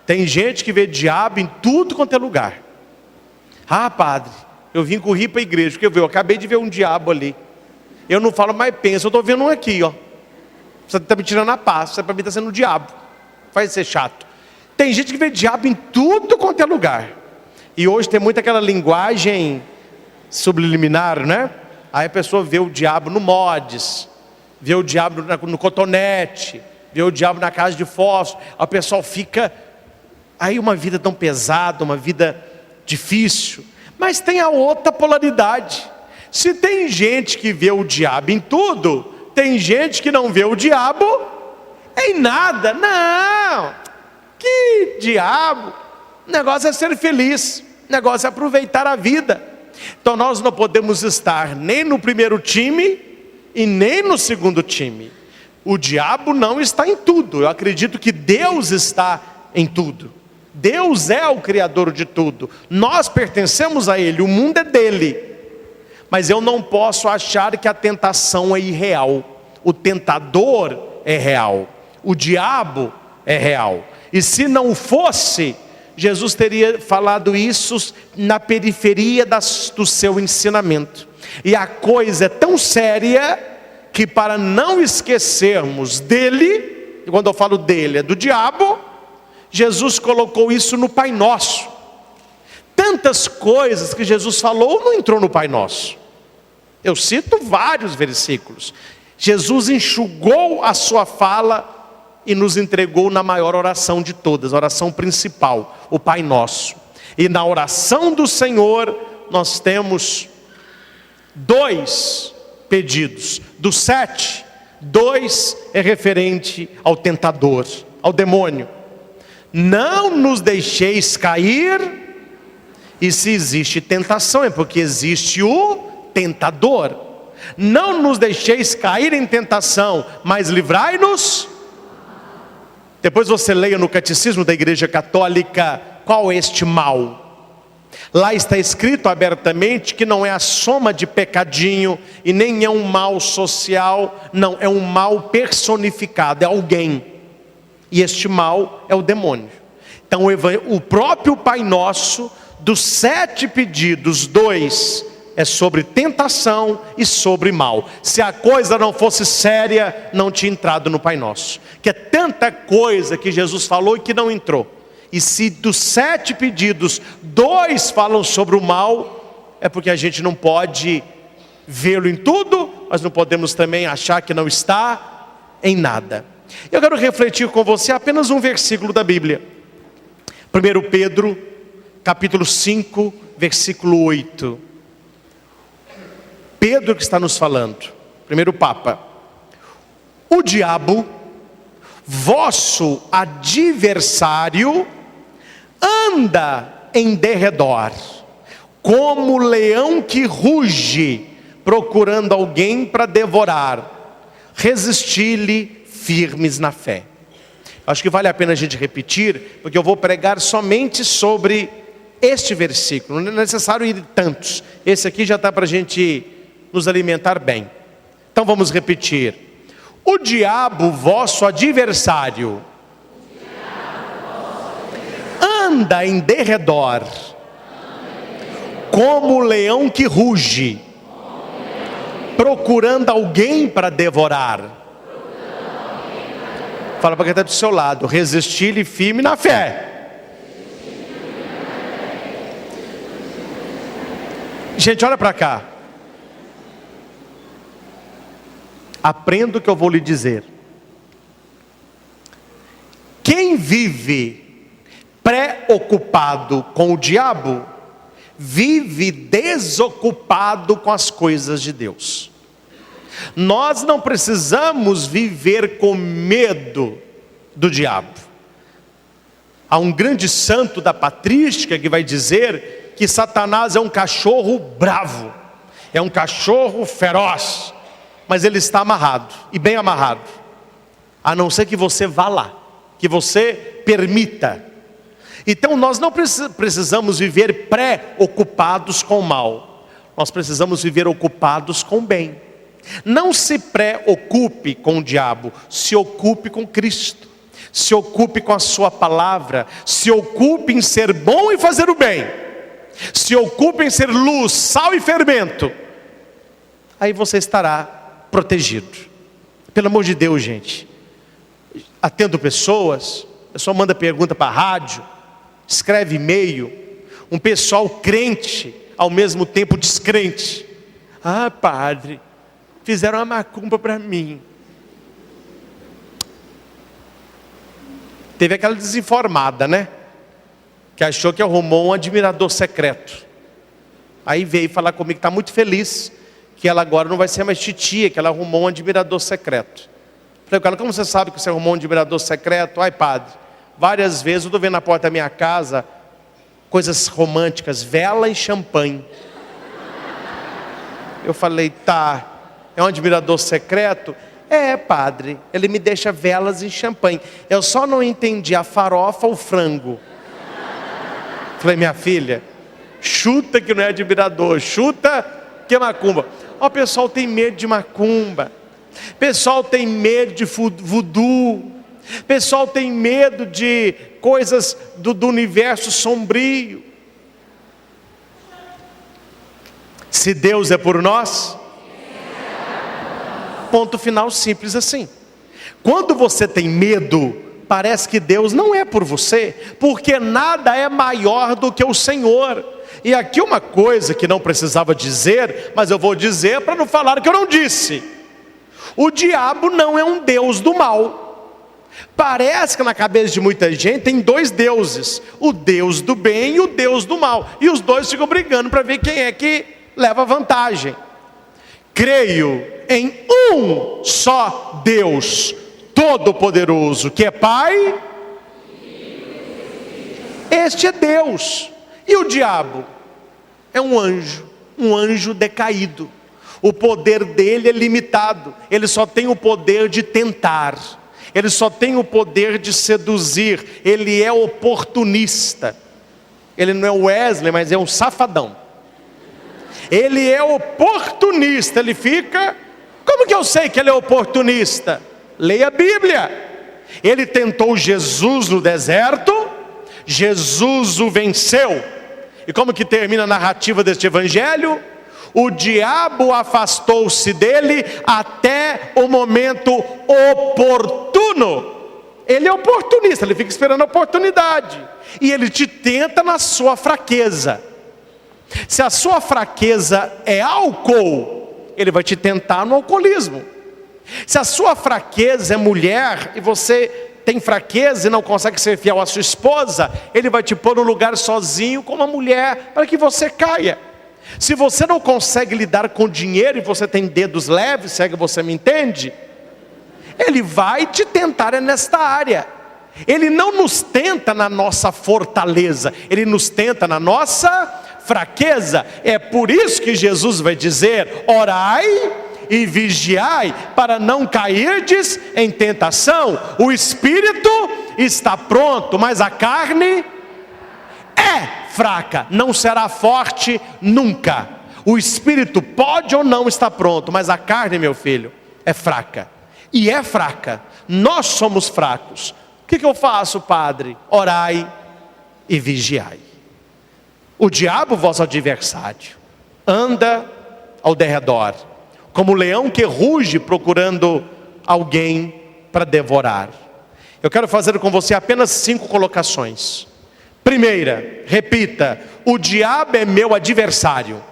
Tem gente que vê diabo em tudo quanto é lugar. Ah, padre, eu vim correr para a igreja, porque eu acabei de ver um diabo ali. Eu não falo, mas pensa, eu estou vendo um aqui, ó. Você está me tirando a paz, você para mim está sendo o diabo. Vai ser chato. Tem gente que vê diabo em tudo quanto é lugar. E hoje tem muito aquela linguagem subliminar, né? Aí a pessoa vê o diabo no mods, vê o diabo no cotonete, vê o diabo na casa de fósforo. A pessoa fica, aí uma vida tão pesada, uma vida difícil. Mas tem a outra polaridade. Se tem gente que vê o diabo em tudo, tem gente que não vê o diabo em nada. Não, que diabo, o negócio é ser feliz, o negócio é aproveitar a vida. Então nós não podemos estar nem no primeiro time e nem no segundo time. O diabo não está em tudo, eu acredito que Deus está em tudo. Deus é o Criador de tudo, nós pertencemos a Ele, o mundo é dele. Mas eu não posso achar que a tentação é irreal. O tentador é real. O diabo é real. E se não fosse, Jesus teria falado isso na periferia do seu ensinamento. E a coisa é tão séria que, para não esquecermos dele, e quando eu falo dele é do diabo, Jesus colocou isso no Pai Nosso. Tantas coisas que Jesus falou não entrou no Pai Nosso. Eu cito vários versículos. Jesus enxugou a sua fala e nos entregou na maior oração de todas, a oração principal, o Pai Nosso. E na oração do Senhor nós temos 2 pedidos. Dos 7, 2 é referente ao tentador, ao demônio. Não nos deixeis cair. E se existe tentação é porque existe o tentador. Não nos deixeis cair em tentação, mas livrai-nos. Depois você leia no Catecismo da Igreja Católica qual é este mal. Lá está escrito abertamente que não é a soma de pecadinho e nem é um mal social, não, é um mal personificado, é alguém. E este mal é o demônio. Então o próprio Pai Nosso, dos 7 pedidos, 2 é sobre tentação e sobre mal. Se a coisa não fosse séria, não tinha entrado no Pai Nosso. Que é tanta coisa que Jesus falou e que não entrou. E se dos 7 pedidos, 2 falam sobre o mal, é porque a gente não pode vê-lo em tudo, mas não podemos também achar que não está em nada. Eu quero refletir com você apenas um versículo da Bíblia. 1 Pedro, capítulo 5, versículo 8. Pedro que está nos falando, primeiro Papa. O diabo, vosso adversário, anda em derredor, como leão que ruge, procurando alguém para devorar. Resisti-lhe firmes na fé. Acho que vale a pena a gente repetir, porque eu vou pregar somente sobre este versículo. Não é necessário ir tantos. Esse aqui já está para a gente nos alimentar bem. Então vamos repetir. O diabo, vosso adversário, anda em derredor, como leão que ruge, procurando alguém para devorar. Fala para quem está do seu lado, resistir-lhe firme na fé. Gente, olha para cá. Aprenda o que eu vou lhe dizer. Quem vive preocupado com o diabo, vive desocupado com as coisas de Deus. Nós não precisamos viver com medo do diabo. Há um grande santo da patrística que vai dizer que Satanás é um cachorro bravo, é um cachorro feroz, mas ele está amarrado, e bem amarrado, a não ser que você vá lá, que você permita. Então nós não precisamos viver preocupados com o mal, nós precisamos viver ocupados com o bem. Não se preocupe com o diabo, se ocupe com Cristo, se ocupe com a sua palavra, se ocupe em ser bom e fazer o bem, se ocupe em ser luz, sal e fermento, aí você estará protegido. Pelo amor de Deus, gente, atendo pessoas, a pessoa manda pergunta para a rádio, escreve e-mail, um pessoal crente, ao mesmo tempo descrente. Ah, padre, fizeram uma macumba para mim. Teve aquela desinformada, né? Que achou que arrumou um admirador secreto. Aí veio falar comigo que está muito feliz, que ela agora não vai ser mais titia, que ela arrumou um admirador secreto. Falei, cara, como você sabe que você arrumou um admirador secreto? Ai, padre, várias vezes eu estou vendo na porta da minha casa coisas românticas, vela e champanhe. Eu falei, tá, é um admirador secreto? É, padre, ele me deixa velas e champanhe. Eu só não entendi a farofa ou frango. Falei, minha filha, chuta que não é admirador, chuta que é macumba. Ó, o pessoal tem medo de macumba, pessoal tem medo de voodoo, pessoal tem medo de coisas do universo sombrio. Se Deus é por nós, ponto final, simples assim. Quando você tem medo, parece que Deus não é por você, porque nada é maior do que o Senhor. E aqui uma coisa que não precisava dizer, mas eu vou dizer para não falar que eu não disse. O diabo não é um deus do mal. Parece que na cabeça de muita gente tem 2 deuses, o Deus do bem e o Deus do mal, e os dois ficam brigando para ver quem é que leva vantagem. Creio em um só Deus Todo-Poderoso, que é Pai. Este é Deus. E o diabo é um anjo decaído. O poder dele é limitado. Ele só tem o poder de tentar, ele só tem o poder de seduzir, ele é oportunista. Ele não é o Wesley, mas é um safadão. Ele é oportunista, ele fica... Como que eu sei que ele é oportunista? Leia a Bíblia. Ele tentou Jesus no deserto, Jesus o venceu. E como que termina a narrativa deste evangelho? O diabo afastou-se dele até o momento oportuno. Ele é oportunista, ele fica esperando a oportunidade. E ele te tenta na sua fraqueza. Se a sua fraqueza é álcool, ele vai te tentar no alcoolismo. Se a sua fraqueza é mulher, e você tem fraqueza e não consegue ser fiel à sua esposa, ele vai te pôr no lugar sozinho com uma mulher, para que você caia. Se você não consegue lidar com dinheiro, e você tem dedos leves, se é que você me entende, ele vai te tentar nesta área. Ele não nos tenta na nossa fortaleza, ele nos tenta na nossa fraqueza. É por isso que Jesus vai dizer: orai e vigiai, para não cairdes em tentação. O espírito está pronto, mas a carne é fraca, não será forte nunca. O espírito pode ou não estar pronto, mas a carne, meu filho, é fraca. E é fraca, nós somos fracos. O que eu faço, padre? Orai e vigiai. O diabo, vosso adversário, anda ao derredor, como o leão que ruge procurando alguém para devorar. Eu quero fazer com você apenas 5 colocações. Primeira, repita: o diabo é meu adversário.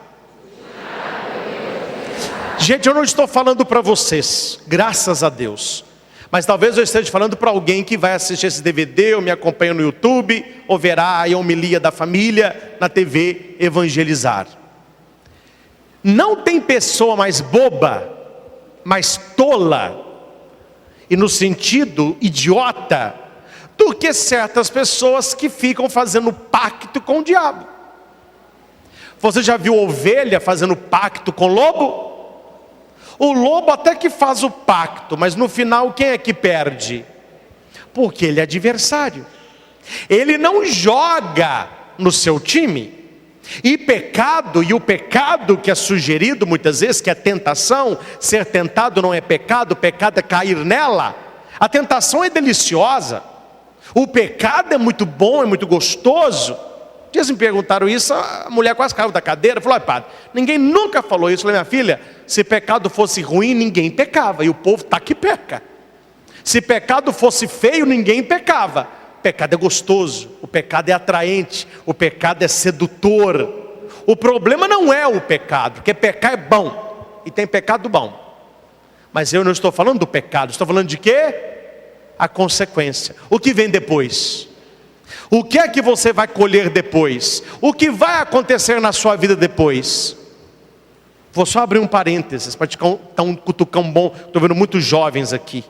Gente, eu não estou falando para vocês, graças a Deus, mas talvez eu esteja falando para alguém que vai assistir esse DVD, ou me acompanha no YouTube, ou verá a homilia da família na TV Evangelizar. Não tem pessoa mais boba, mais tola, e no sentido idiota, do que certas pessoas que ficam fazendo pacto com o diabo. Você já viu ovelha fazendo pacto com lobo? O lobo até que faz o pacto, mas no final quem é que perde? Porque ele é adversário. Ele não joga no seu time. E o pecado que é sugerido muitas vezes, que é tentação, ser tentado não é pecado, pecado é cair nela. A tentação é deliciosa. O pecado é muito bom, é muito gostoso. Dias me perguntaram isso, a mulher quase caiu da cadeira, falou: olha, padre, ninguém nunca falou isso. Eu falei: minha filha, se pecado fosse ruim, ninguém pecava, e o povo está que peca. Se pecado fosse feio, ninguém pecava. O pecado é gostoso, o pecado é atraente, o pecado é sedutor. O problema não é o pecado, porque pecar é bom, e tem pecado bom. Mas eu não estou falando do pecado, estou falando de quê? A consequência, o que vem depois. O que é que você vai colher depois? O que vai acontecer na sua vida depois? Vou só abrir um parênteses para te dar um cutucão bom. Estou vendo muitos jovens aqui.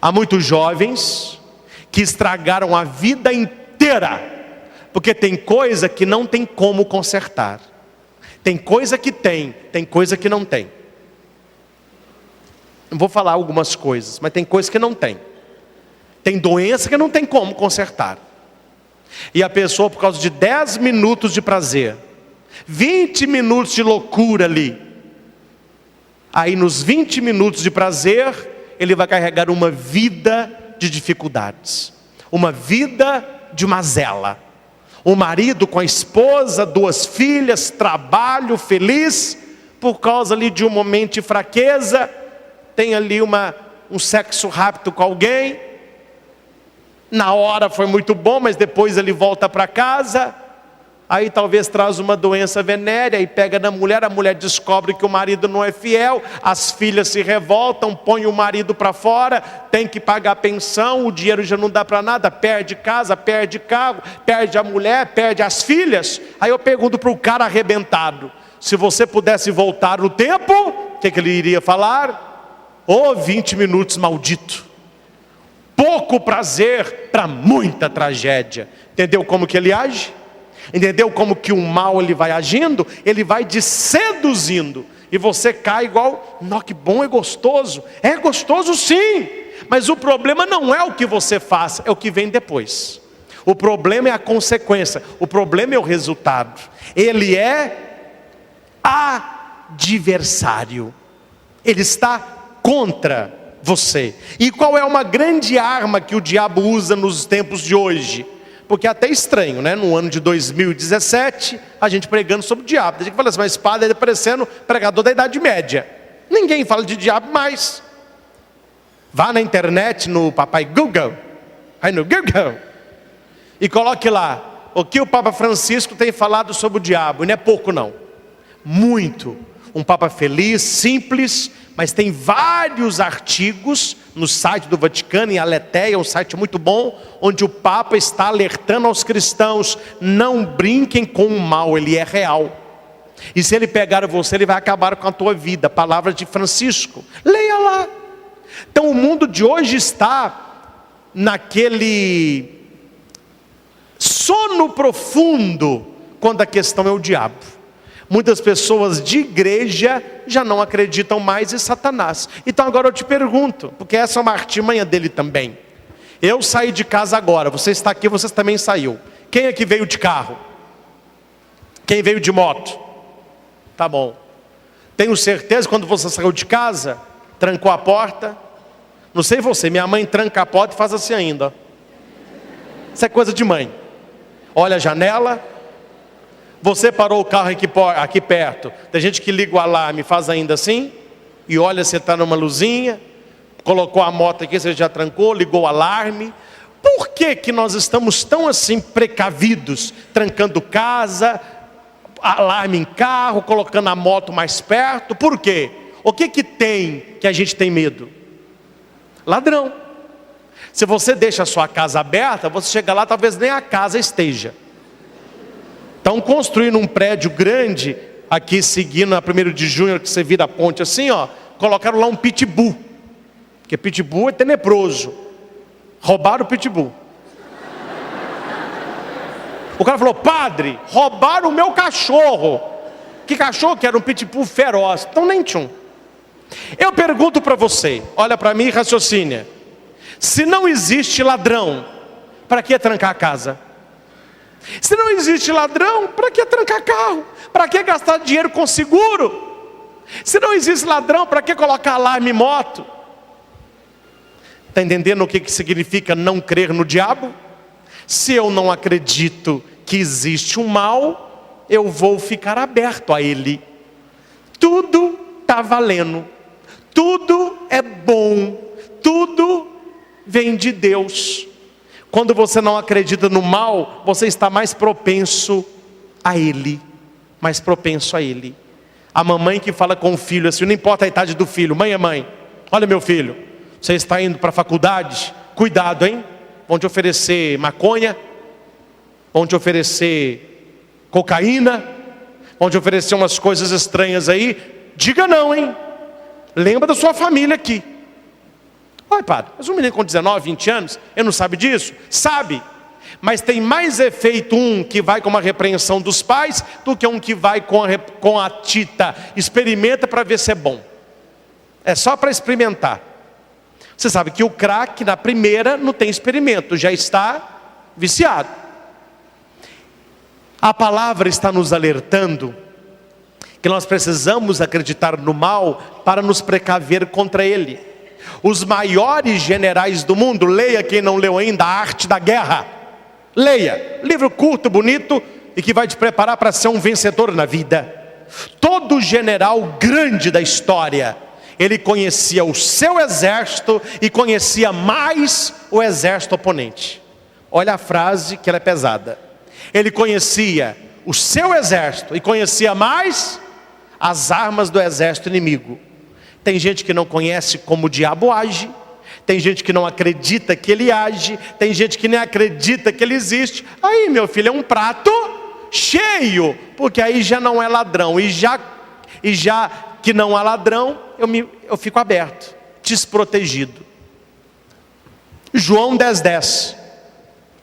Há muitos jovens que estragaram a vida inteira, porque tem coisa que não tem como consertar. Tem coisa que tem coisa que não tem. Não vou falar algumas coisas, mas tem coisa que não tem. Tem doença que não tem como consertar. E a pessoa, por causa de 10 minutos de prazer, 20 minutos de loucura ali, aí nos 20 minutos de prazer, ele vai carregar uma vida de dificuldades, uma vida de mazela. O marido com a esposa, 2 filhas, trabalho, feliz, por causa ali de um momento de fraqueza, tem ali um sexo rápido com alguém. Na hora foi muito bom, mas depois ele volta para casa, aí talvez traz uma doença venérea e pega na mulher, a mulher descobre que o marido não é fiel, as filhas se revoltam, põem o marido para fora, tem que pagar a pensão, o dinheiro já não dá para nada, perde casa, perde carro, perde a mulher, perde as filhas. Aí eu pergunto para o cara arrebentado, se você pudesse voltar no tempo, o que ele iria falar? 20 minutos maldito. Pouco prazer para muita tragédia. Entendeu como que ele age? Entendeu como que o mal ele vai agindo? Ele vai te seduzindo. E você cai igual: não, que bom, é gostoso. É gostoso sim. Mas o problema não é o que você faz, é o que vem depois. O problema é a consequência. O problema é o resultado. Ele é adversário. Ele está contra você. E qual é uma grande arma que o diabo usa nos tempos de hoje? Porque é até estranho, né? No ano de 2017, a gente pregando sobre o diabo. Tem gente que fala assim, mas padre, ele parecendo pregador da Idade Média. Ninguém fala de diabo mais. Vá na internet, no papai Google, aí no Google, e coloque lá o que o Papa Francisco tem falado sobre o diabo. E não é pouco não, muito. Um Papa feliz, simples, mas tem vários artigos no site do Vaticano, em Aletheia, um site muito bom, onde o Papa está alertando aos cristãos, não brinquem com o mal, ele é real. E se ele pegar você, ele vai acabar com a tua vida. Palavras de Francisco, leia lá. Então o mundo de hoje está naquele sono profundo, quando a questão é o diabo. Muitas pessoas de igreja já não acreditam mais em Satanás. Então agora eu te pergunto, porque essa é uma artimanha dele também. Eu saí de casa agora, você está aqui, você também saiu. Quem é que veio de carro? Quem veio de moto? Tá bom. Tenho certeza que quando você saiu de casa, trancou a porta. Não sei você, minha mãe tranca a porta e faz assim ainda. Isso é coisa de mãe. Olha a janela. Você parou o carro aqui perto. Tem gente que liga o alarme e faz ainda assim. E olha se está numa luzinha. Colocou a moto aqui, você já trancou, ligou o alarme. Por que que nós estamos tão assim precavidos? Trancando casa, alarme em carro, colocando a moto mais perto. Por quê? O que que tem que a gente tem medo? Ladrão. Se você deixa a sua casa aberta, você chega lá, talvez nem a casa esteja. Estão construindo um prédio grande, aqui seguindo a 1º de junho, que você vira a ponte assim, ó, colocaram lá um pitbull. Porque pitbull é tenebroso. Roubaram o pitbull. O cara falou, padre, roubaram o meu cachorro. Que cachorro que era? Um pitbull feroz. Então nem tinha um. Eu pergunto para você, olha para mim e raciocínio. Se não existe ladrão, para que trancar a casa? Se não existe ladrão, para que trancar carro? Para que gastar dinheiro com seguro? Se não existe ladrão, para que colocar alarme em moto? Está entendendo o que significa não crer no diabo? Se eu não acredito que existe um mal, eu vou ficar aberto a ele. Tudo está valendo. Tudo é bom. Tudo vem de Deus. Quando você não acredita no mal, você está mais propenso a ele. Mais propenso a ele. A mamãe que fala com o filho assim, não importa a idade do filho. Mãe é mãe. Olha meu filho, você está indo para a faculdade? Cuidado, hein? Vão te oferecer maconha. Vão te oferecer cocaína. Vão te oferecer umas coisas estranhas aí. Diga não, hein? Lembra da sua família aqui. Olha, padre, mas um menino com 19, 20 anos, ele não sabe disso? Sabe. Mas tem mais efeito um que vai com uma repreensão dos pais do que um que vai com a tita. Experimenta para ver se é bom. É só para experimentar. Você sabe que o crack na primeira não tem experimento, já está viciado. A palavra está nos alertando que nós precisamos acreditar no mal para nos precaver contra ele. Os maiores generais do mundo, leia quem não leu ainda, A Arte da Guerra. Leia, livro curto, bonito e que vai te preparar para ser um vencedor na vida. Todo general grande da história, ele conhecia o seu exército e conhecia mais o exército oponente. Olha a frase que ela é pesada. Ele conhecia o seu exército e conhecia mais as armas do exército inimigo. Tem gente que não conhece como o diabo age. Tem gente que não acredita que ele age. Tem gente que nem acredita que ele existe. Aí, meu filho, é um prato cheio. Porque aí já não é ladrão. E já que não há ladrão, eu fico aberto, desprotegido. João 10:10.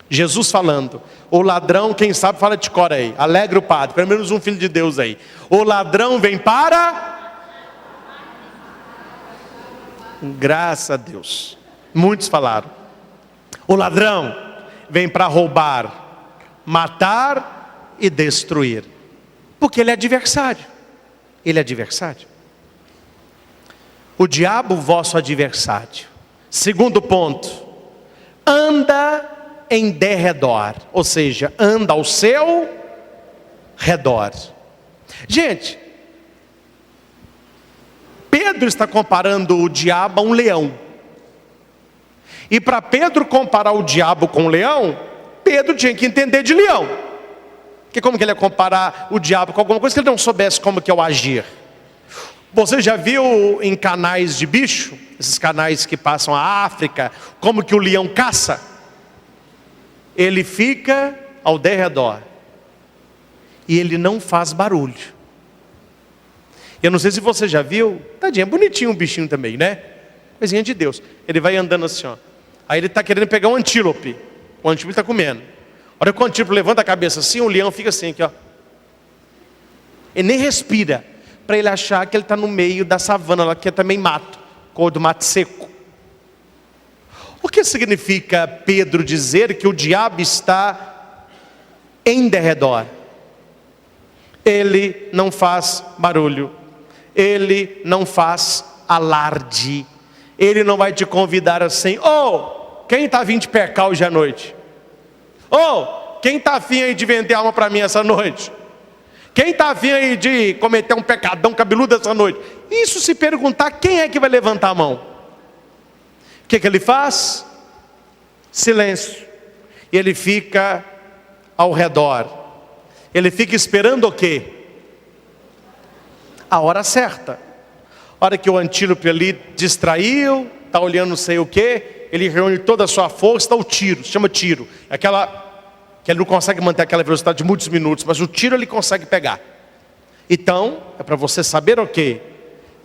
Jesus falando. O ladrão, quem sabe fala de cor aí. Alegra o padre, pelo menos um filho de Deus aí. O ladrão vem para... Graças a Deus. Muitos falaram. O ladrão vem para roubar, matar e destruir. Porque ele é adversário. Ele é adversário. O diabo, vosso adversário. Segundo ponto, anda em derredor, ou seja, anda ao seu redor. Gente, Pedro está comparando o diabo a um leão. E para Pedro comparar o diabo com o leão, Pedro tinha que entender de leão. Porque como que ele ia comparar o diabo com alguma coisa que ele não soubesse como que é o agir? Você já viu em canais de bicho, esses canais que passam a África, como que o leão caça? Ele fica ao derredor e ele não faz barulho. Eu não sei se você já viu, tadinho, é bonitinho um bichinho também, né? Coisinha de Deus. Ele vai andando assim, ó. Aí ele está querendo pegar um antílope. O antílope está comendo. A hora que o antílope levanta a cabeça assim, o leão fica assim, aqui, ó. Ele nem respira, para ele achar que ele está no meio da savana, lá que é também mato, cor do mato seco. O que significa Pedro dizer que o diabo está em derredor? Ele não faz barulho, ele não faz alarde, ele não vai te convidar assim: quem está vindo de pecar hoje à noite? Quem está afim aí de vender alma para mim essa noite? Quem está afim aí de cometer um pecadão cabeludo essa noite? Isso se perguntar, quem é que vai levantar a mão? O que ele faz? Silêncio. E ele fica ao redor. Ele fica esperando o quê? A hora certa. A hora que o antílope ali distraiu, está olhando não sei o quê, ele reúne toda a sua força, dá o tiro, se chama tiro. É aquela que ele não consegue manter aquela velocidade de muitos minutos, mas o tiro ele consegue pegar. Então, é para você saber o quê?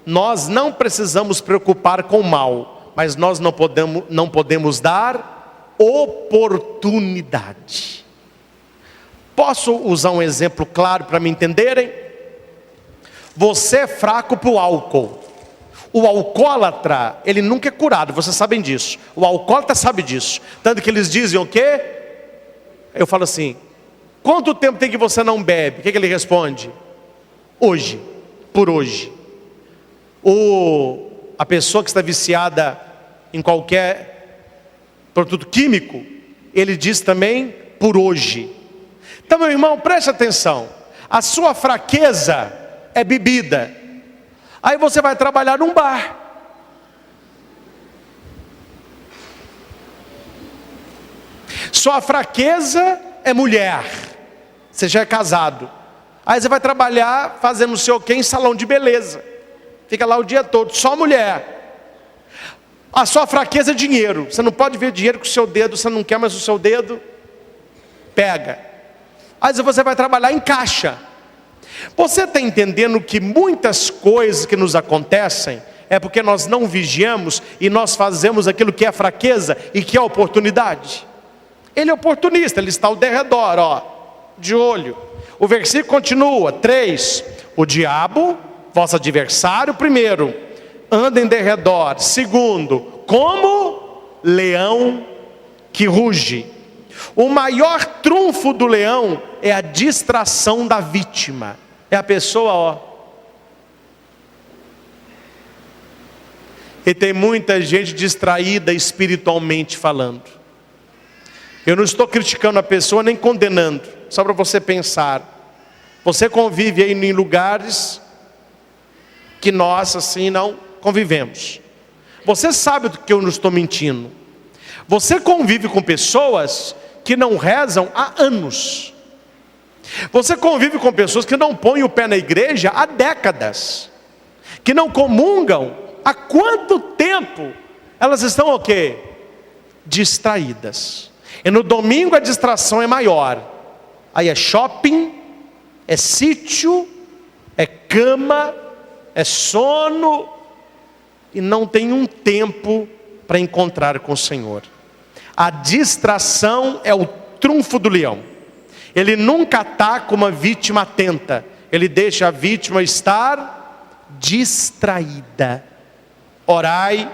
Nós não precisamos preocupar com o mal, mas nós não podemos dar oportunidade. Posso usar um exemplo claro para me entenderem? Você é fraco para o álcool. O alcoólatra, ele nunca é curado, vocês sabem disso. O alcoólatra sabe disso. Tanto que eles dizem o quê? Eu falo assim: quanto tempo tem que você não bebe? O que ele responde? Hoje, por hoje. A pessoa que está viciada em qualquer produto químico, ele diz também por hoje. Então, meu irmão, preste atenção. A sua fraqueza é bebida. Aí você vai trabalhar num bar. Sua fraqueza é mulher. Você já é casado. Aí você vai trabalhar fazendo não sei o que em salão de beleza. Fica lá o dia todo, só mulher. A sua fraqueza é dinheiro. Você não pode ver dinheiro com o seu dedo, você não quer mais o seu dedo. Pega. Aí você vai trabalhar em caixa. Você está entendendo que muitas coisas que nos acontecem é porque nós não vigiamos e nós fazemos aquilo que é fraqueza e que é oportunidade. Ele é oportunista, ele está ao derredor, de olho. O versículo continua, 3. O diabo, vosso adversário, primeiro, anda em derredor. Segundo, como leão que ruge. O maior trunfo do leão é a distração da vítima. É a pessoa, E tem muita gente distraída espiritualmente falando. Eu não estou criticando a pessoa nem condenando, só para você pensar. Você convive aí em lugares que nós assim não convivemos. Você sabe do que eu não estou mentindo. Você convive com pessoas que não rezam há anos. Você convive com pessoas que não põem o pé na igreja há décadas. Que não comungam há quanto tempo? Elas estão o quê? Distraídas. E no domingo a distração é maior. Aí é shopping, é sítio, é cama, é sono. E não tem um tempo para encontrar com o Senhor. A distração é o trunfo do leão. Ele nunca ataca uma vítima atenta. Ele deixa a vítima estar distraída. Orai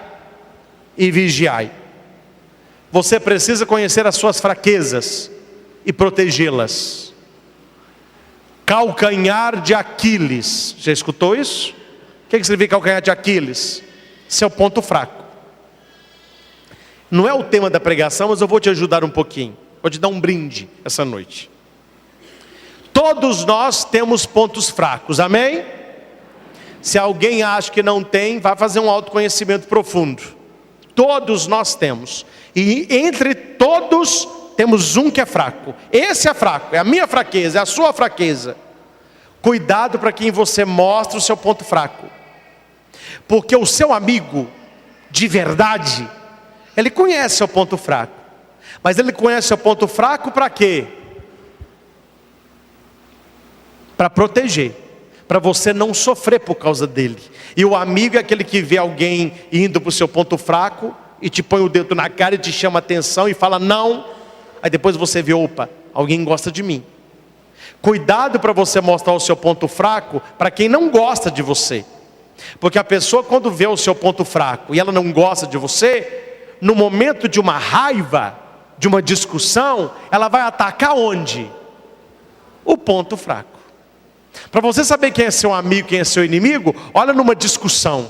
e vigiai. Você precisa conhecer as suas fraquezas e protegê-las. Calcanhar de Aquiles. Já escutou isso? O que significa calcanhar de Aquiles? Seu ponto fraco. Não é o tema da pregação, mas eu vou te ajudar um pouquinho. Vou te dar um brinde essa noite. Todos nós temos pontos fracos, amém? Se alguém acha que não tem, vai fazer um autoconhecimento profundo. Todos nós temos. E entre todos, temos um que é fraco. Esse é fraco, é a minha fraqueza, é a sua fraqueza. Cuidado para quem você mostra o seu ponto fraco. Porque o seu amigo, de verdade, ele conhece o seu ponto fraco. Mas ele conhece o seu ponto fraco para quê? Para proteger. Para você não sofrer por causa dele. E o amigo é aquele que vê alguém indo para o seu ponto fraco e te põe o dedo na cara e te chama a atenção e fala não. Aí depois você vê, opa, alguém gosta de mim. Cuidado para você mostrar o seu ponto fraco para quem não gosta de você. Porque a pessoa, quando vê o seu ponto fraco e ela não gosta de você, no momento de uma raiva, de uma discussão, ela vai atacar onde? O ponto fraco. Para você saber quem é seu amigo, quem é seu inimigo, olha numa discussão.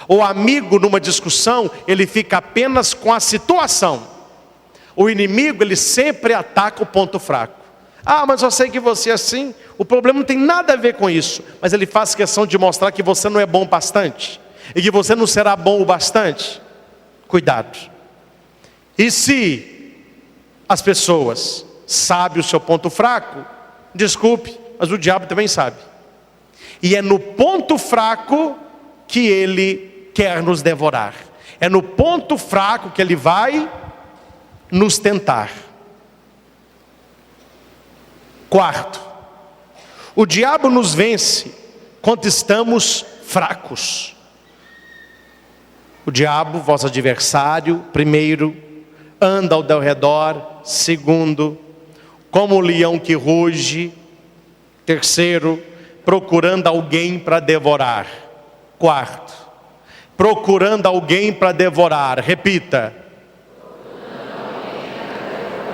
O amigo numa discussão, ele fica apenas com a situação. O inimigo, ele sempre ataca o ponto fraco. Ah, mas eu sei que você é assim. O problema não tem nada a ver com isso. Mas ele faz questão de mostrar que você não é bom o bastante. E que você não será bom o bastante. Cuidado. E se as pessoas sabem o seu ponto fraco, desculpe, mas o diabo também sabe. E é no ponto fraco que ele quer nos devorar. É no ponto fraco que ele vai nos tentar. Quarto, o diabo nos vence quando estamos fracos. O diabo, vosso adversário, primeiro, anda ao teu redor. Segundo, como o leão que ruge. Terceiro, procurando alguém para devorar. Quarto, procurando alguém para devorar. Repita.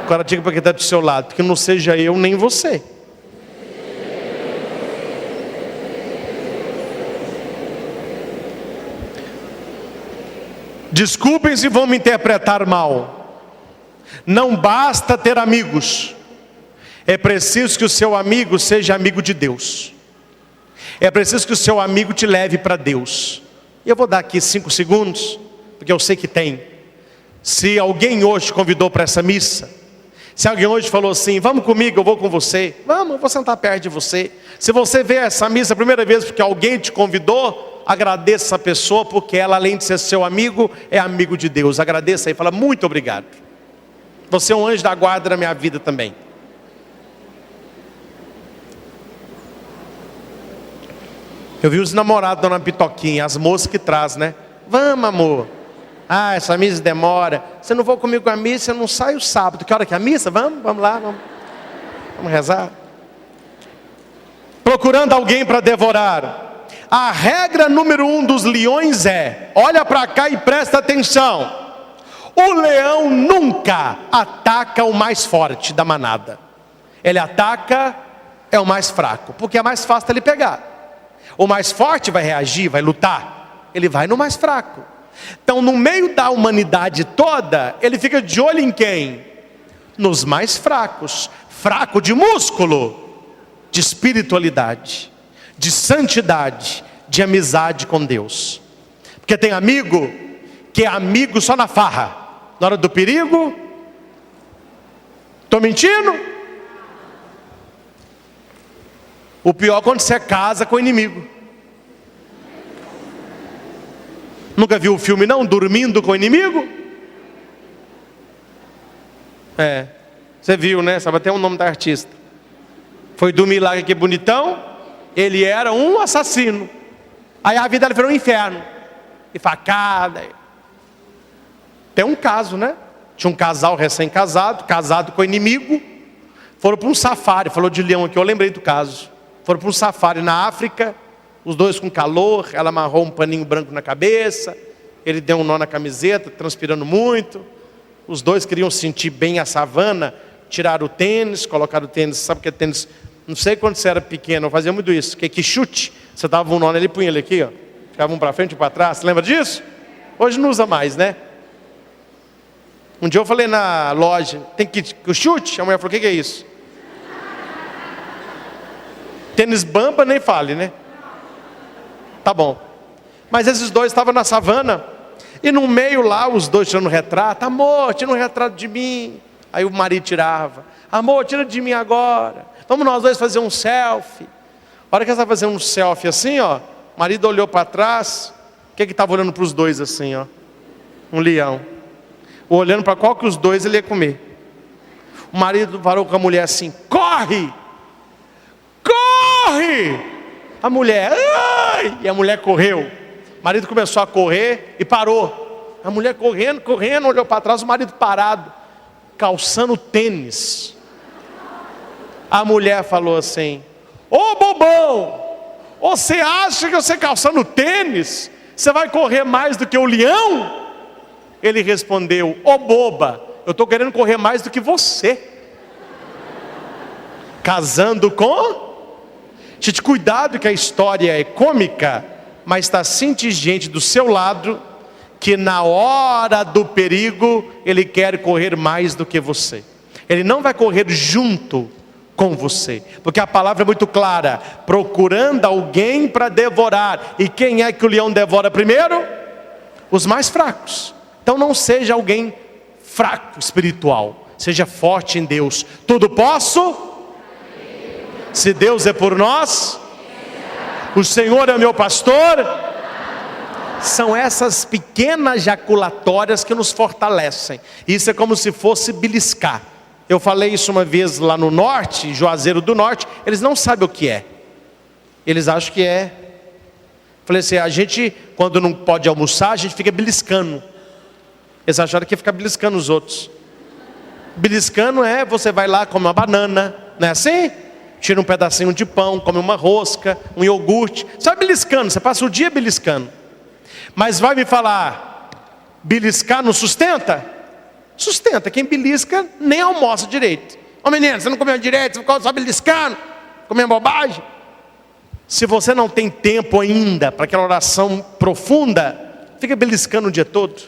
Agora diga para quem está do seu lado, que não seja eu nem você. Desculpem se vão me interpretar mal. Não basta ter amigos. É preciso que o seu amigo seja amigo de Deus. É preciso que o seu amigo te leve para Deus. E eu vou dar aqui 5 segundos, porque eu sei que tem. Se alguém hoje te convidou para essa missa, se alguém hoje falou assim, vamos comigo, eu vou com você. Vamos, eu vou sentar perto de você. Se você vê essa missa a primeira vez porque alguém te convidou, agradeça essa pessoa, porque ela, além de ser seu amigo, é amigo de Deus. Agradeça aí, fala muito obrigado. Você é um anjo da guarda na minha vida também. Eu vi os namorados dando uma pitoquinha, as moças que traz, né? Vamos, amor. Ah, essa missa demora. Se não for comigo a missa, eu não saio sábado. Que hora que é a missa? Vamos lá, vamos rezar. Procurando alguém para devorar. A regra número 1 dos leões é, olha para cá e presta atenção. O leão nunca ataca o mais forte da manada. Ele ataca o mais fraco, porque é mais fácil ele pegar. O mais forte vai reagir, vai lutar. Ele vai no mais fraco. Então, no meio da humanidade toda, ele fica de olho em quem? Nos mais fracos. Fraco de músculo, de espiritualidade, de santidade, de amizade com Deus. Porque tem amigo que é amigo só na farra. Na hora do perigo, estou mentindo? O pior é quando você casa com o inimigo. Nunca viu o filme não? Dormindo com o inimigo? É, você viu, né? Sabe até o nome da artista. Foi dormir lá, que bonitão. Ele era um assassino. Aí a vida dele virou um inferno. E facada. Tem um caso, né? Tinha um casal recém-casado, casado com o inimigo. Foram para um safari, falou de leão aqui, eu lembrei do caso. Foram para um safari na África, os dois com calor, ela amarrou um paninho branco na cabeça, ele deu um nó na camiseta, transpirando muito. os dois queriam sentir bem a savana, tiraram o tênis, colocaram o tênis, sabe o que é tênis? Não sei quando você era pequeno, eu fazia muito isso, que chute, você dava um nó nele e punha ele aqui, ó, ficava um para frente e para trás, você lembra disso? Hoje não usa mais, né? Um dia eu falei na loja, tem que chute? A mulher falou, o que é isso? Tênis bamba, nem fale, né? Tá bom. Mas esses dois estavam na savana, e no meio lá, os dois tirando retrato. Amor, tira um retrato de mim. Aí o marido tirava. Amor, tira de mim agora. Vamos nós dois fazer um selfie. A hora que eles estavam fazendo um selfie assim, ó, o marido olhou para trás. O que estava olhando para os dois assim, ó? Um leão. Olhando para qual que os dois ele ia comer. O marido parou com a mulher assim, corre! Corre! A mulher, ai! E a mulher correu. O marido começou a correr e parou. A mulher correndo, olhou para trás, o marido parado, calçando tênis. A mulher falou assim, ô bobão, você acha que você calçando tênis, você vai correr mais do que o leão? Ele respondeu, ô boba, eu estou querendo correr mais do que você. Casando com... Gente, cuidado que a história é cômica, mas está contingente do seu lado, que na hora do perigo, ele quer correr mais do que você. Ele não vai correr junto com você, porque a palavra é muito clara, procurando alguém para devorar. E quem é que o leão devora primeiro? Os mais fracos. Então não seja alguém fraco espiritual, seja forte em Deus. Tudo posso? Se Deus é por nós, o Senhor é meu pastor. São essas pequenas jaculatórias que nos fortalecem. Isso é como se fosse beliscar. Eu falei isso uma vez lá no norte, Juazeiro do Norte. Eles não sabem o que é. Eles acham que é. Falei assim, a gente, quando não pode almoçar, a gente fica beliscando. Eles acharam que ia ficar beliscando os outros. Beliscando é, você vai lá, come uma banana, não é assim? Tira um pedacinho de pão, come uma rosca, um iogurte. Você vai beliscando, você passa o dia beliscando. Mas vai me falar, beliscar não sustenta? Sustenta, quem belisca nem almoça direito. Ô menino, você não comeu direito, você ficou só beliscando, comendo bobagem. Se você não tem tempo ainda para aquela oração profunda, fica beliscando o dia todo.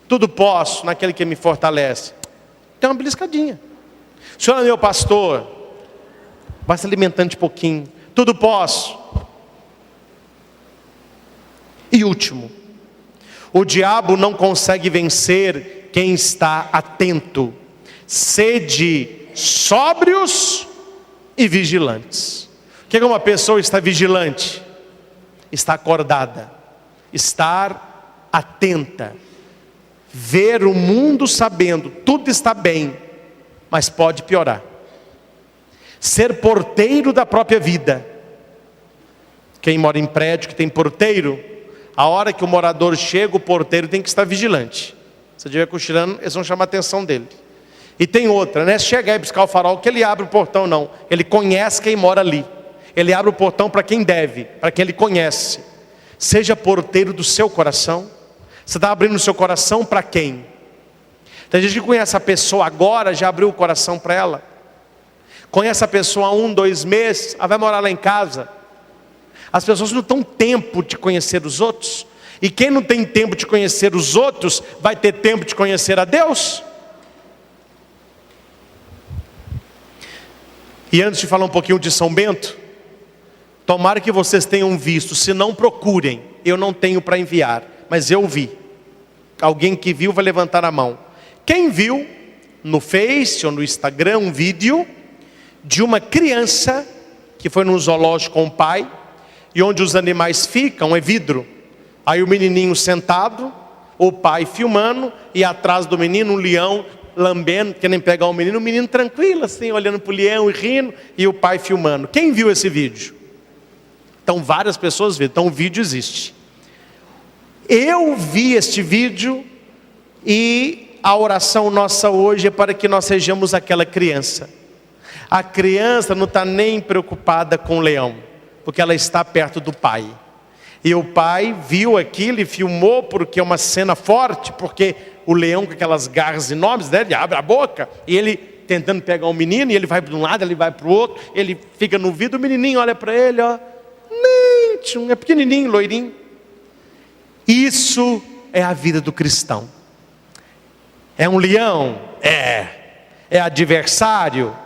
Tudo posso naquele que me fortalece. Tem uma beliscadinha. O Senhor é meu pastor, vai se alimentando de pouquinho. Tudo posso. E último, o diabo não consegue vencer quem está atento. Sede sóbrios e vigilantes. O que é uma pessoa está vigilante? Está acordada, estar atenta, ver o mundo sabendo, tudo está bem, mas pode piorar. Ser porteiro da própria vida. Quem mora em prédio que tem porteiro, a hora que o morador chega, o porteiro tem que estar vigilante. Se estiver cochilando, eles vão chamar a atenção dele. E tem outra, não é chegar e buscar o farol que ele abre o portão, não. Ele conhece quem mora ali. Ele abre o portão para quem deve, para quem ele conhece. Seja porteiro do seu coração. Você está abrindo o seu coração para quem? Tem gente que conhece a pessoa agora, já abriu o coração para ela. Conhece a pessoa há 1, 2 meses, ela vai morar lá em casa. As pessoas não têm tempo de conhecer os outros. E quem não tem tempo de conhecer os outros, vai ter tempo de conhecer a Deus? E antes de falar um pouquinho de São Bento, tomara que vocês tenham visto, se não procurem, eu não tenho para enviar, mas eu vi. Alguém que viu vai levantar a mão. Quem viu no Face ou no Instagram um vídeo de uma criança que foi num zoológico com o pai, e onde os animais ficam é vidro. Aí o menininho sentado, o pai filmando, e atrás do menino um leão lambendo, querendo pegar o menino tranquilo assim, olhando para o leão e rindo, e o pai filmando. Quem viu esse vídeo? Então várias pessoas viram, então o vídeo existe. Eu vi este vídeo, e a oração nossa hoje é para que nós sejamos aquela criança. A criança não está nem preocupada com o leão, porque ela está perto do pai. E o pai viu aquilo e filmou, porque é uma cena forte, porque o leão com aquelas garras enormes, né, ele abre a boca, e ele tentando pegar o menino, e ele vai para um lado, ele vai para o outro, ele fica no vidro, o menininho olha para ele, ó, é pequenininho, loirinho. Isso é a vida do cristão. É um leão? É adversário?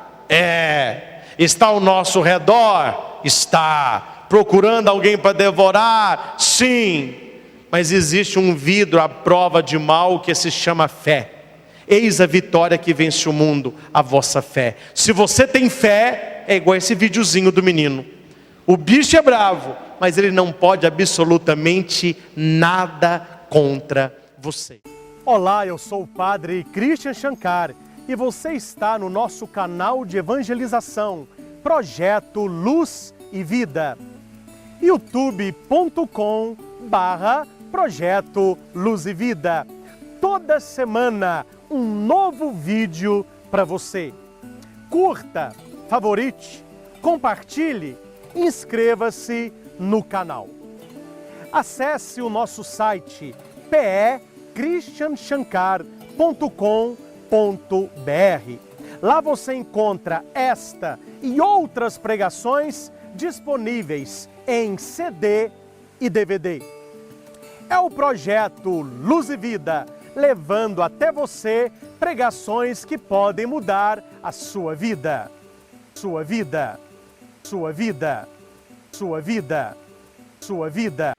Está ao nosso redor? Está. Procurando alguém para devorar? Sim. Mas existe um vidro à prova de mal que se chama fé. Eis a vitória que vence o mundo, a vossa fé. Se você tem fé, é igual esse videozinho do menino. O bicho é bravo, mas ele não pode absolutamente nada contra você. Olá, eu sou o Padre Christian Shankar e você está no nosso canal de evangelização, Projeto Luz e Vida. youtube.com/Projeto Luz e Vida. Toda semana um novo vídeo para você. Curta, favorite, compartilhe, inscreva-se no canal. Acesse o nosso site christianshankar.com.br. Lá você encontra esta e outras pregações disponíveis em CD e DVD. É o projeto Luz e Vida, levando até você pregações que podem mudar a sua vida. Sua vida, sua vida, sua vida, sua vida.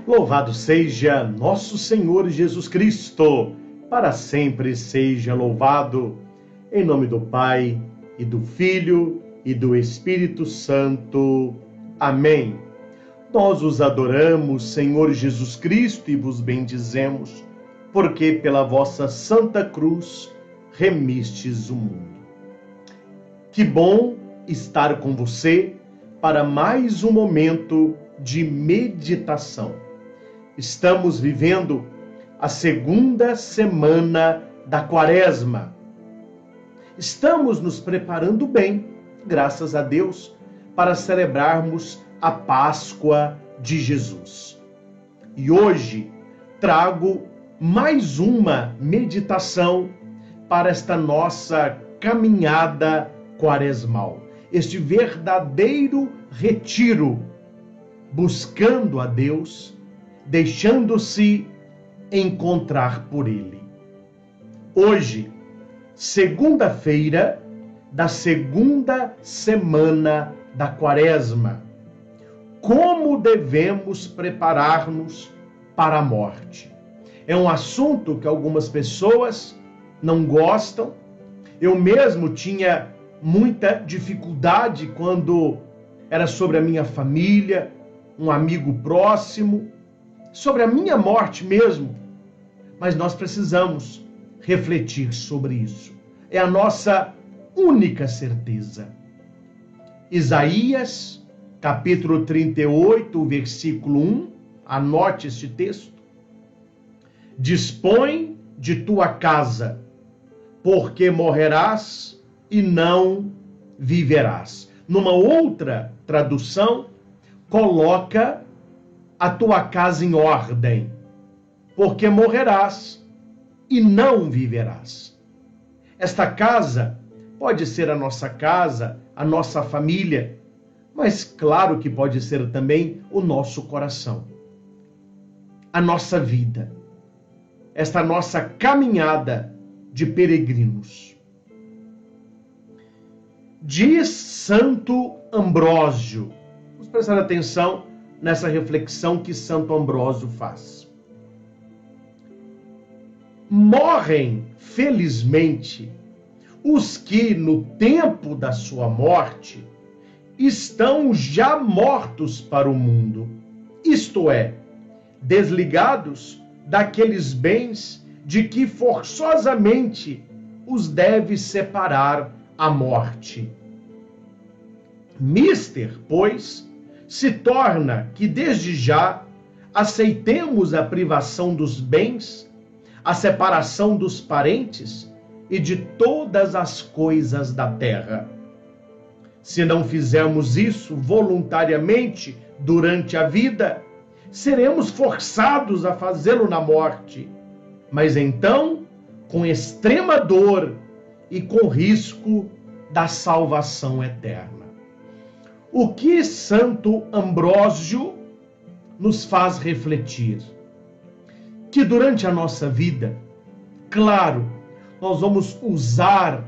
Louvado seja nosso Senhor Jesus Cristo, para sempre seja louvado. Em nome do Pai, e do Filho, e do Espírito Santo. Amém. Nós os adoramos, Senhor Jesus Cristo, e vos bendizemos, porque pela vossa Santa Cruz remistes o mundo. Que bom estar com você para mais um momento de meditação. Estamos vivendo a segunda semana da Quaresma. Estamos nos preparando bem, graças a Deus, para celebrarmos a Páscoa de Jesus. E hoje trago mais uma meditação para esta nossa caminhada quaresmal, este verdadeiro retiro, buscando a Deus, deixando-se encontrar por Ele. Hoje, segunda-feira da segunda semana da Quaresma, como devemos preparar-nos para a morte? É um assunto que algumas pessoas não gostam. Eu mesmo tinha muita dificuldade quando era sobre a minha família, um amigo próximo, sobre a minha morte mesmo. Mas nós precisamos refletir sobre isso. É a nossa única certeza. Isaías, capítulo 38, versículo 1, anote este texto. Dispõe de tua casa, porque morrerás e não viverás. Numa outra tradução, coloca a tua casa em ordem, porque morrerás e não viverás. Esta casa pode ser a nossa casa, a nossa família, mas claro que pode ser também o nosso coração, a nossa vida, esta nossa caminhada de peregrinos. Diz Santo Ambrósio, vamos prestar atenção nessa reflexão que Santo Ambrósio faz. Morrem, felizmente, os que no tempo da sua morte estão já mortos para o mundo, isto é, desligados daqueles bens de que forçosamente os deve separar a morte. Mister, pois, se torna que desde já aceitemos a privação dos bens, a separação dos parentes e de todas as coisas da terra. Se não fizermos isso voluntariamente durante a vida, seremos forçados a fazê-lo na morte, mas então com extrema dor e com risco da salvação eterna. O que Santo Ambrósio nos faz refletir? Que durante a nossa vida, claro, nós vamos usar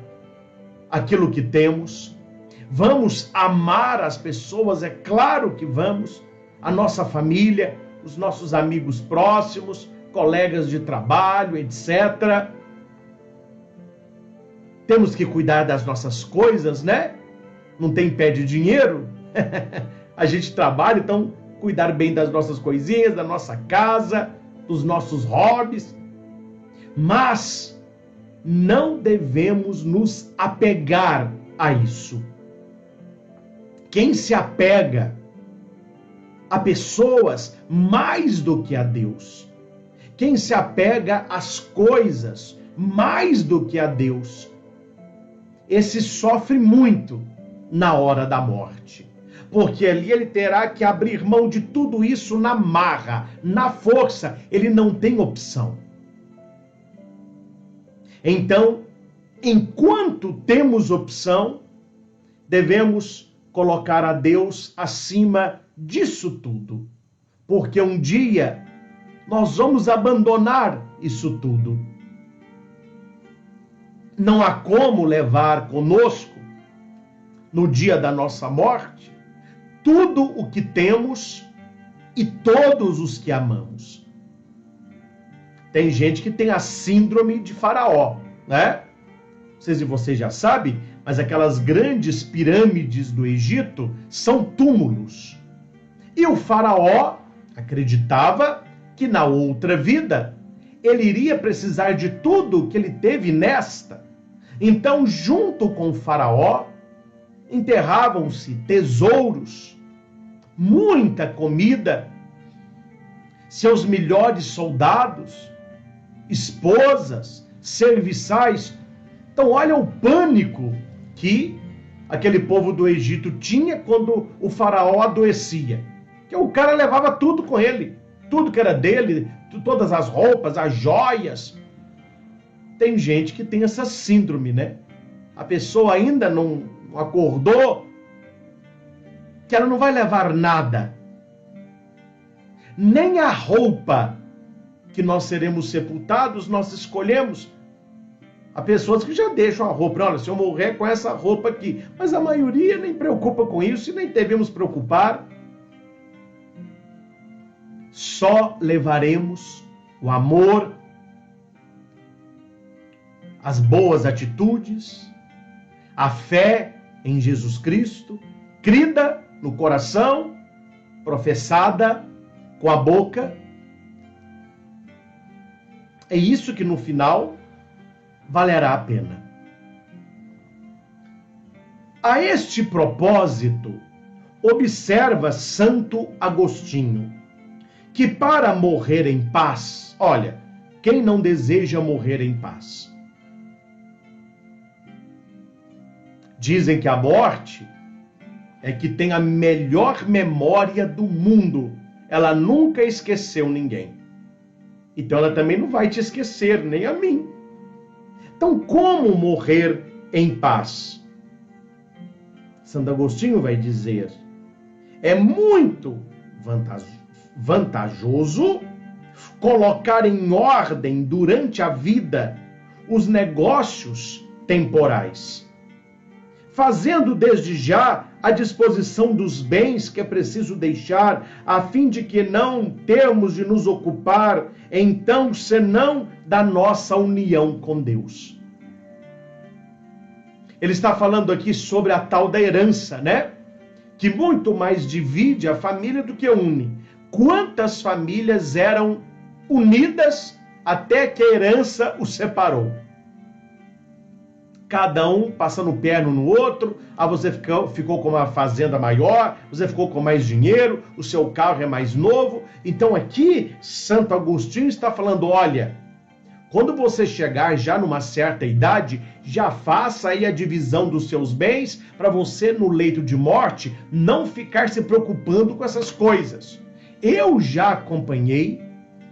aquilo que temos, vamos amar as pessoas, é claro que vamos, a nossa família, os nossos amigos próximos, colegas de trabalho, etc. Temos que cuidar das nossas coisas, né? Não tem pé de dinheiro? A gente trabalha, então cuidar bem das nossas coisinhas, da nossa casa, dos nossos hobbies. Mas não devemos nos apegar a isso. Quem se apega a pessoas mais do que a Deus, quem se apega às coisas mais do que a Deus, esse sofre muito na hora da morte, porque ali ele terá que abrir mão de tudo isso na marra, na força, ele não tem opção. Então, enquanto temos opção, devemos colocar a Deus acima disso tudo, porque um dia nós vamos abandonar isso tudo. Não há como levar conosco, no dia da nossa morte, tudo o que temos e todos os que amamos. Tem gente que tem a síndrome de Faraó, né? Não sei se você já sabe, mas aquelas grandes pirâmides do Egito são túmulos. E o Faraó acreditava que na outra vida ele iria precisar de tudo que ele teve nesta. Então, junto com o Faraó, enterravam-se tesouros, muita comida, seus melhores soldados, esposas, serviçais. Então, olha o pânico que aquele povo do Egito tinha quando o Faraó adoecia. Que o cara levava tudo com ele, tudo que era dele, todas as roupas, as joias. Tem gente que tem essa síndrome, né? a pessoa ainda não acordou, que ela não vai levar nada, nem a roupa que nós seremos sepultados, nós escolhemos. Há pessoas que já deixam a roupa, olha, se eu morrer com essa roupa aqui, mas a maioria nem preocupa com isso e nem devemos preocupar. Só levaremos o amor, as boas atitudes, a fé em Jesus Cristo, crida no coração, professada com a boca. É isso que no final valerá a pena. A este propósito, observa Santo Agostinho, que para morrer em paz, olha, quem não deseja morrer em paz? Dizem que a morte é que tem a melhor memória do mundo. Ela nunca esqueceu ninguém. Então ela também não vai te esquecer, nem a mim. Então como morrer em paz? Santo Agostinho vai dizer, é muito vantajoso colocar em ordem durante a vida os negócios temporais, fazendo desde já a disposição dos bens que é preciso deixar, a fim de que não termos de nos ocupar, então, senão da nossa união com Deus. Ele está falando aqui sobre a tal da herança, né? Que muito mais divide a família do que une. Quantas famílias eram unidas até que a herança os separou? Cada um passando o perno no outro, você ficou com uma fazenda maior, você ficou com mais dinheiro, o seu carro é mais novo. Então aqui, Santo Agostinho está falando, olha, quando você chegar já numa certa idade, já faça aí a divisão dos seus bens, para você no leito de morte não ficar se preocupando com essas coisas. Eu já acompanhei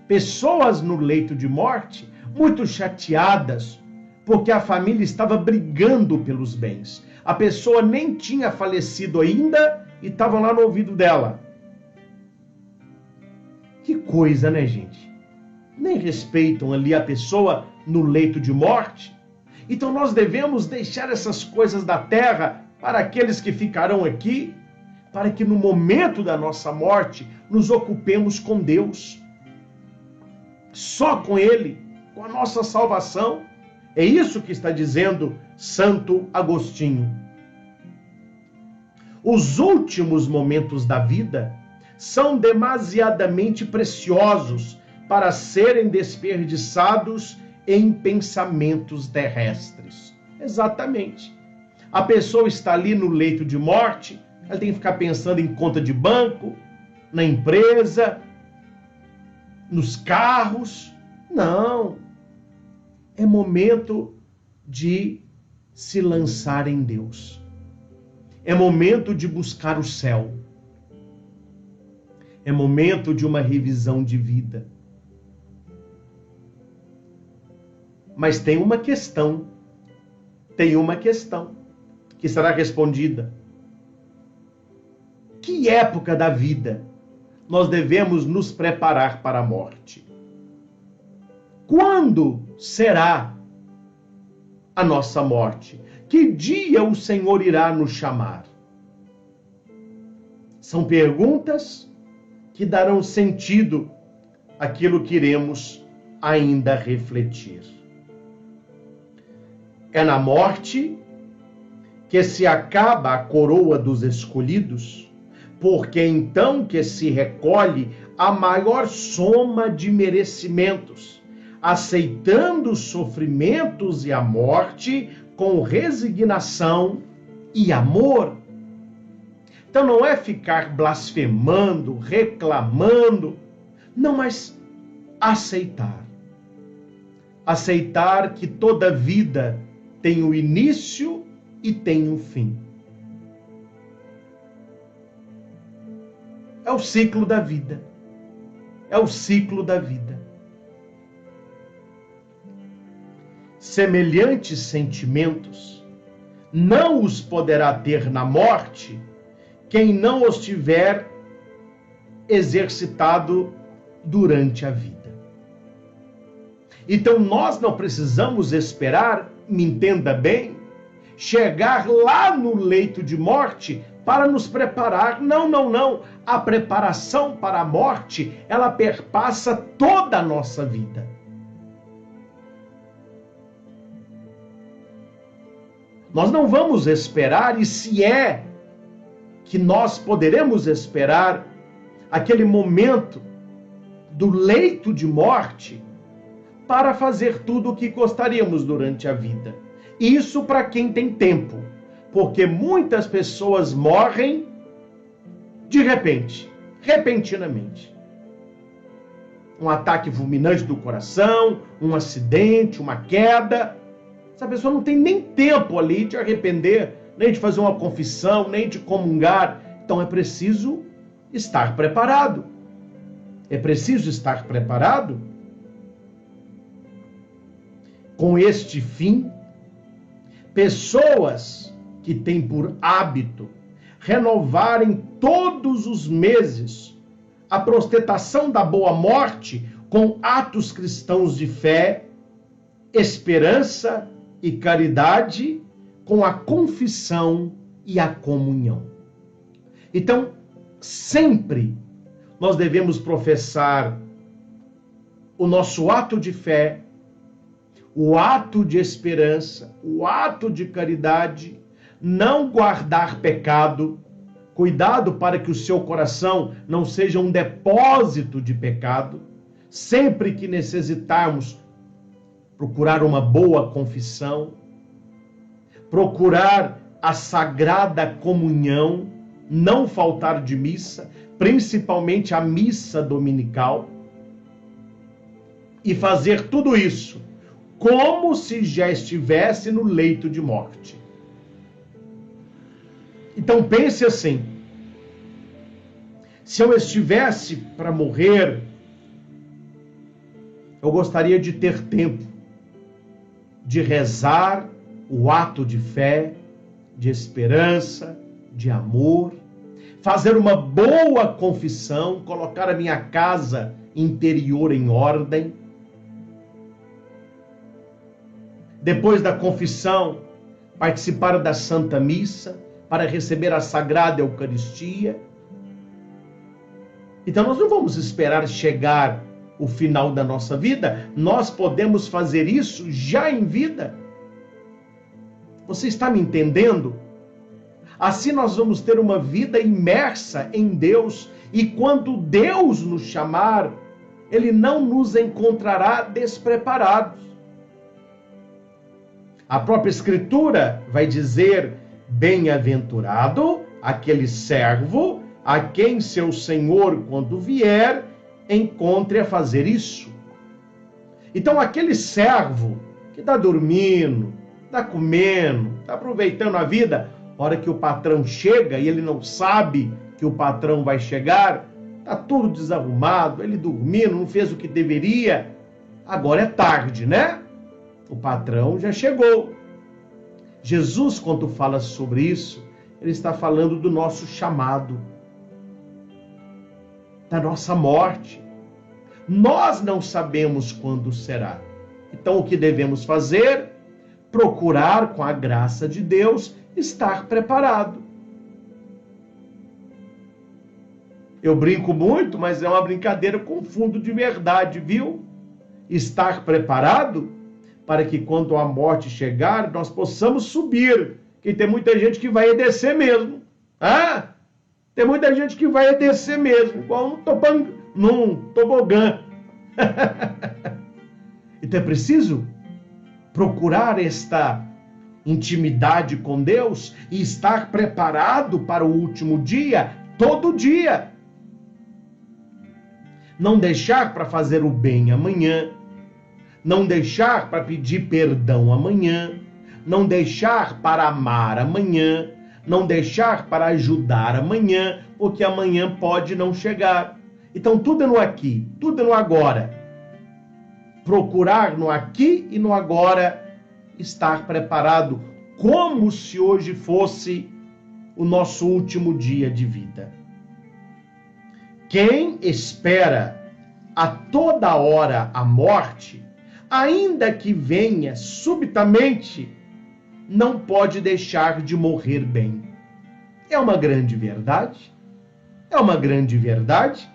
pessoas no leito de morte muito chateadas, porque a família estava brigando pelos bens. A pessoa nem tinha falecido ainda e estava lá no ouvido dela. Que coisa, né, gente? Nem respeitam ali a pessoa no leito de morte. Então nós devemos deixar essas coisas da terra para aqueles que ficarão aqui, para que no momento da nossa morte nos ocupemos com Deus. Só com Ele, com a nossa salvação. É isso que está dizendo Santo Agostinho. Os últimos momentos da vida são demasiadamente preciosos para serem desperdiçados em pensamentos terrestres. Exatamente. A pessoa está ali no leito de morte, ela tem que ficar pensando em conta de banco, na empresa, nos carros. Não. É momento de se lançar em Deus. É momento de buscar o céu. É momento de uma revisão de vida. Mas tem uma questão que será respondida. Que época da vida nós devemos nos preparar para a morte? Quando será a nossa morte? Que dia o Senhor irá nos chamar? São perguntas que darão sentido àquilo que iremos ainda refletir. É na morte que se acaba a coroa dos escolhidos, porque então que se recolhe a maior soma de merecimentos, aceitando os sofrimentos e a morte com resignação e amor. Então não é ficar blasfemando, reclamando, não, mas aceitar. Aceitar que toda vida tem o início e tem o fim. É o ciclo da vida. É o ciclo da vida. Semelhantes sentimentos não os poderá ter na morte quem não os tiver exercitado durante a vida. Então nós não precisamos esperar, me entenda bem, chegar lá no leito de morte para nos preparar. Não, não, não. A preparação para a morte, ela perpassa toda a nossa vida. Nós não vamos esperar, e se é que nós poderemos esperar aquele momento do leito de morte para fazer tudo o que gostaríamos durante a vida. Isso para quem tem tempo, porque muitas pessoas morrem de repente, repentinamente. Um ataque fulminante do coração, um acidente, uma queda. Essa pessoa não tem nem tempo ali de arrepender, nem de fazer uma confissão, nem de comungar. Então é preciso estar preparado. É preciso estar preparado com este fim. Pessoas que têm por hábito renovarem todos os meses a prostetação da boa morte com atos cristãos de fé, esperança e caridade, com a confissão e a comunhão. Então, sempre nós devemos professar o nosso ato de fé, o ato de esperança, o ato de caridade, não guardar pecado. Cuidado para que o seu coração não seja um depósito de pecado. Sempre que necessitarmos, procurar uma boa confissão, procurar a sagrada comunhão, não faltar de missa, principalmente a missa dominical, e fazer tudo isso como se já estivesse no leito de morte. Então pense assim: se eu estivesse para morrer, eu gostaria de ter tempo de rezar o ato de fé, de esperança, de amor, fazer uma boa confissão, colocar a minha casa interior em ordem. Depois da confissão, participar da Santa Missa, para receber a Sagrada Eucaristia. Então nós não vamos esperar chegar o final da nossa vida, nós podemos fazer isso já em vida. Você está me entendendo? Assim nós vamos ter uma vida imersa em Deus, e quando Deus nos chamar, Ele não nos encontrará despreparados. A própria Escritura vai dizer: bem-aventurado aquele servo a quem seu Senhor, quando vier, encontre a fazer isso. Então, aquele servo que está dormindo, está comendo, está aproveitando a vida, a hora que o patrão chega e ele não sabe que o patrão vai chegar, está tudo desarrumado, ele dormindo, não fez o que deveria, agora é tarde, né? O patrão já chegou. Jesus, quando fala sobre isso, ele está falando do nosso chamado, da nossa morte. Nós não sabemos quando será. Então, o que devemos fazer? Procurar, com a graça de Deus, estar preparado. Eu brinco muito, mas é uma brincadeira com fundo de verdade, viu? Estar preparado para que quando a morte chegar, nós possamos subir. Porque tem muita gente que vai descer mesmo. Ah? Tem muita gente que vai descer mesmo, igual num tobogã. Então é preciso procurar esta intimidade com Deus e estar preparado para o último dia, todo dia. Não deixar para fazer o bem amanhã, não deixar para pedir perdão amanhã, não deixar para amar amanhã, não deixar para ajudar amanhã, porque amanhã pode não chegar. Então tudo é no aqui, tudo é no agora. Procurar no aqui e no agora estar preparado como se hoje fosse o nosso último dia de vida. Quem espera a toda hora a morte, ainda que venha subitamente, não pode deixar de morrer bem. É uma grande verdade? É uma grande verdade?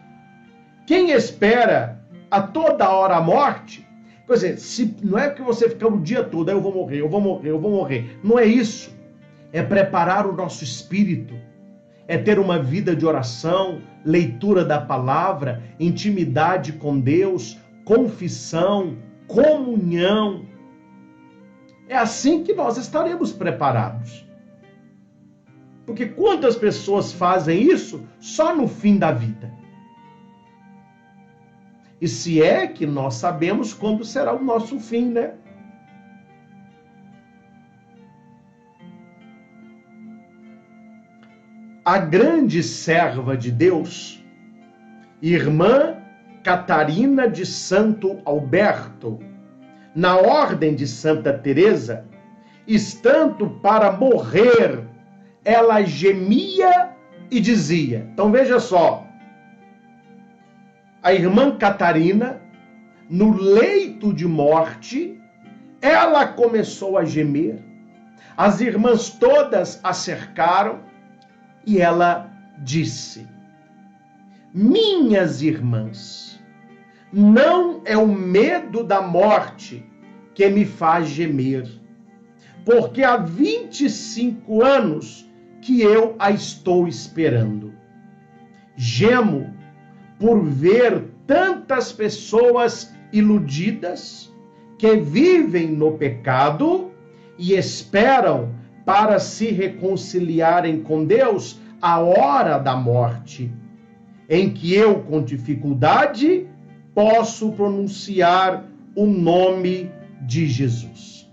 Quem espera a toda hora a morte, quer dizer, não é que você fica o dia todo, eu vou morrer, eu vou morrer, eu vou morrer. Não é isso. É preparar o nosso espírito, é ter uma vida de oração, leitura da palavra, intimidade com Deus, confissão, comunhão. É assim que nós estaremos preparados. Porque quantas pessoas fazem isso só no fim da vida? E se é que nós sabemos quando será o nosso fim, né? A grande serva de Deus, irmã Catarina de Santo Alberto, na ordem de Santa Teresa, estando para morrer, ela gemia e dizia. Então veja só, a irmã Catarina, no leito de morte, ela começou a gemer. As irmãs todas a cercaram e ela disse: minhas irmãs, não é o medo da morte que me faz gemer, porque há 25 anos que eu a estou esperando. Gemo por ver tantas pessoas iludidas que vivem no pecado e esperam para se reconciliarem com Deus à hora da morte, em que eu, com dificuldade, posso pronunciar o nome de Jesus.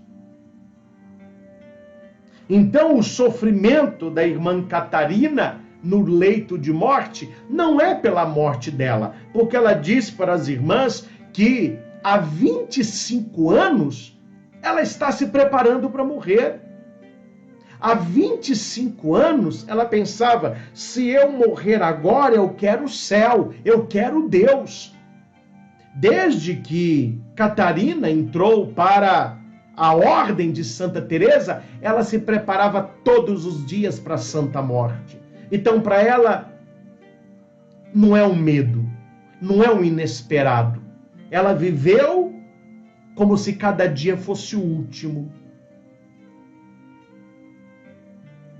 Então, o sofrimento da irmã Catarina no leito de morte não é pela morte dela, porque ela diz para as irmãs que há 25 anos ela está se preparando para morrer. Há 25 anos ela pensava: se eu morrer agora, eu quero o céu, eu quero Deus. Desde que Catarina entrou para a ordem de Santa Teresa, ela se preparava todos os dias para a Santa Morte. Então, para ela, não é um medo, não é um inesperado. Ela viveu como se cada dia fosse o último.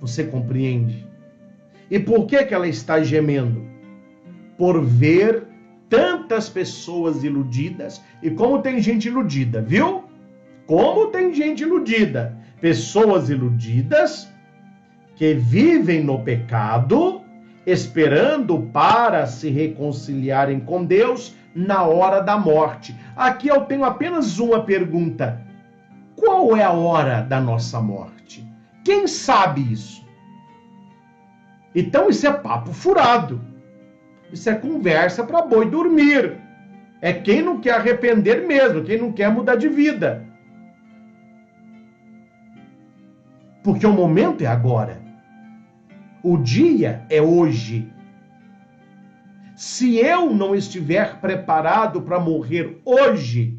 Você compreende? E por que ela está gemendo? Por ver tantas pessoas iludidas. E como tem gente iludida, viu? Como tem gente iludida. Pessoas iludidas que vivem no pecado, esperando para se reconciliarem com Deus na hora da morte. Aqui eu tenho apenas uma pergunta: qual é a hora da nossa morte? Quem sabe isso? Então isso é papo furado. Isso é conversa para boi dormir. É quem não quer arrepender mesmo, quem não quer mudar de vida. Porque o momento é agora. O dia é hoje. Se eu não estiver preparado para morrer hoje,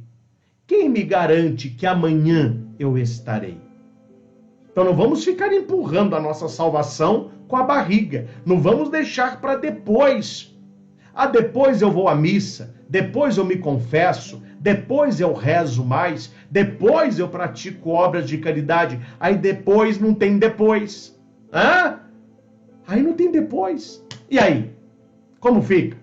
quem me garante que amanhã eu estarei? Então não vamos ficar empurrando a nossa salvação com a barriga. Não vamos deixar para depois. Depois eu vou à missa, depois eu me confesso, depois eu rezo mais, depois eu pratico obras de caridade. Aí depois não tem depois. Aí não tem depois. E aí? Como fica?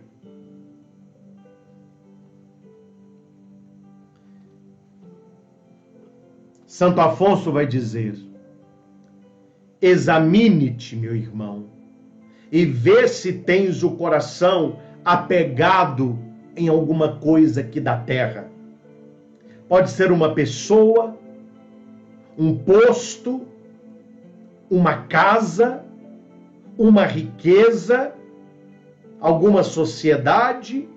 Santo Afonso vai dizer: examine-te, meu irmão, e vê se tens o coração apegado em alguma coisa aqui da terra. Pode ser uma pessoa, um posto, uma casa, uma riqueza, alguma sociedade,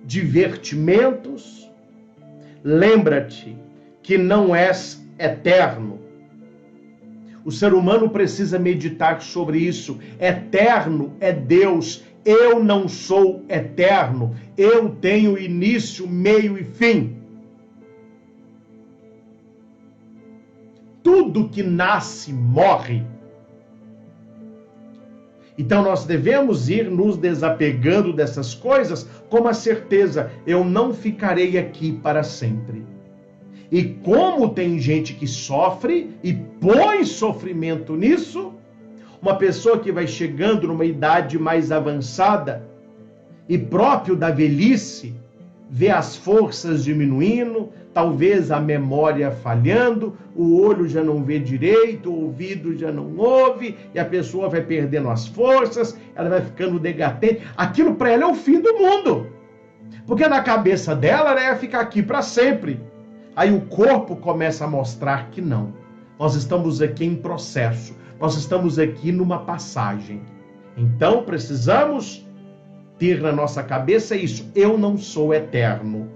divertimentos. Lembra-te que não és eterno. O ser humano precisa meditar sobre isso. Eterno é Deus. Eu não sou eterno. Eu tenho início, meio e fim. Tudo que nasce morre. Então nós devemos ir nos desapegando dessas coisas com a certeza, eu não ficarei aqui para sempre. E como tem gente que sofre e põe sofrimento nisso, uma pessoa que vai chegando numa idade mais avançada e próprio da velhice, vê as forças diminuindo, talvez a memória falhando, o olho já não vê direito, o ouvido já não ouve, e a pessoa vai perdendo as forças, ela vai ficando degatente. Aquilo para ela é o fim do mundo. Porque na cabeça dela ela ia ficar aqui para sempre. Aí o corpo começa a mostrar que não. Nós estamos aqui em processo. Nós estamos aqui numa passagem. Então precisamos ter na nossa cabeça isso. Eu não sou eterno.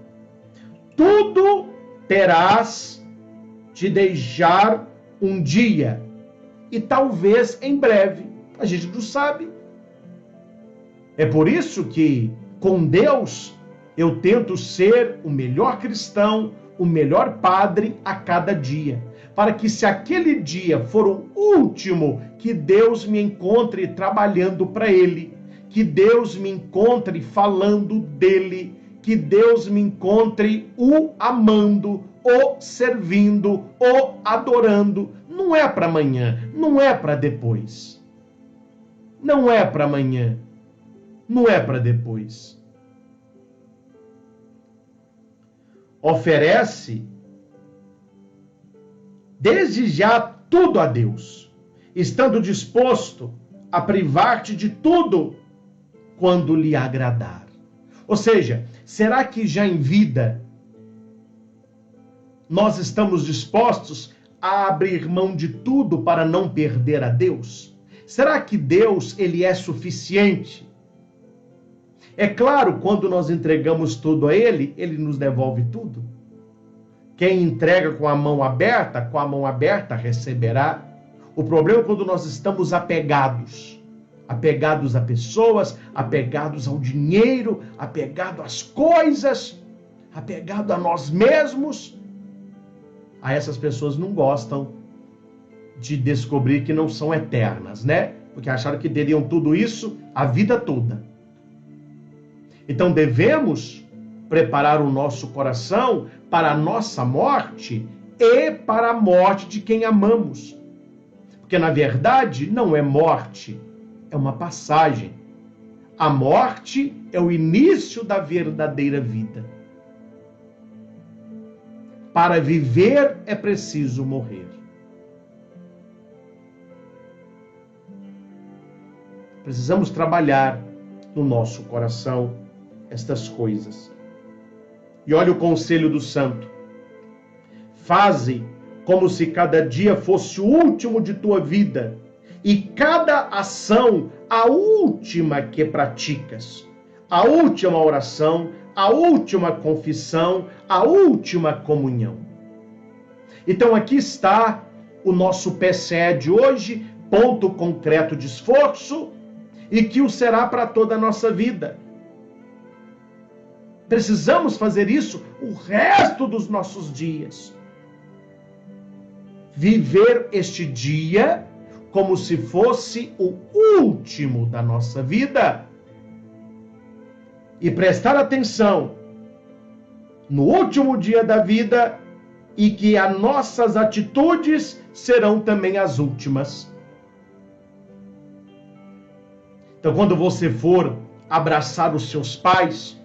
Tudo terás de deixar um dia. E talvez em breve. A gente não sabe. É por isso que com Deus eu tento ser o melhor cristão, o melhor padre a cada dia. Para que se aquele dia for o último, que Deus me encontre trabalhando para Ele. Que Deus me encontre falando dele. Que Deus me encontre o amando, o servindo, o adorando. Não é para amanhã, não é para depois. Não é para amanhã, não é para depois. Oferece desde já tudo a Deus, estando disposto a privar-te de tudo quando lhe agradar. Ou seja, será que já em vida nós estamos dispostos a abrir mão de tudo para não perder a Deus? Será que Deus, ele é suficiente? É claro, quando nós entregamos tudo a Ele, Ele nos devolve tudo. Quem entrega com a mão aberta receberá. O problema é quando nós estamos apegados a pessoas, apegados ao dinheiro, apegados às coisas, apegados a nós mesmos. Aí essas pessoas não gostam de descobrir que não são eternas, né? Porque acharam que teriam tudo isso a vida toda. Então devemos preparar o nosso coração para a nossa morte e para a morte de quem amamos. Porque na verdade não é morte, é uma passagem. A morte é o início da verdadeira vida. Para viver é preciso morrer. Precisamos trabalhar no nosso coração estas coisas. E olha o conselho do santo. Faze como se cada dia fosse o último de tua vida e cada ação a última que praticas. A última oração, a última confissão, a última comunhão. Então aqui está o nosso PCE de hoje, ponto concreto de esforço, e que o será para toda a nossa vida. Precisamos fazer isso o resto dos nossos dias. Viver este dia como se fosse o último da nossa vida. E prestar atenção no último dia da vida e que as nossas atitudes serão também as últimas. Então, quando você for abraçar os seus pais,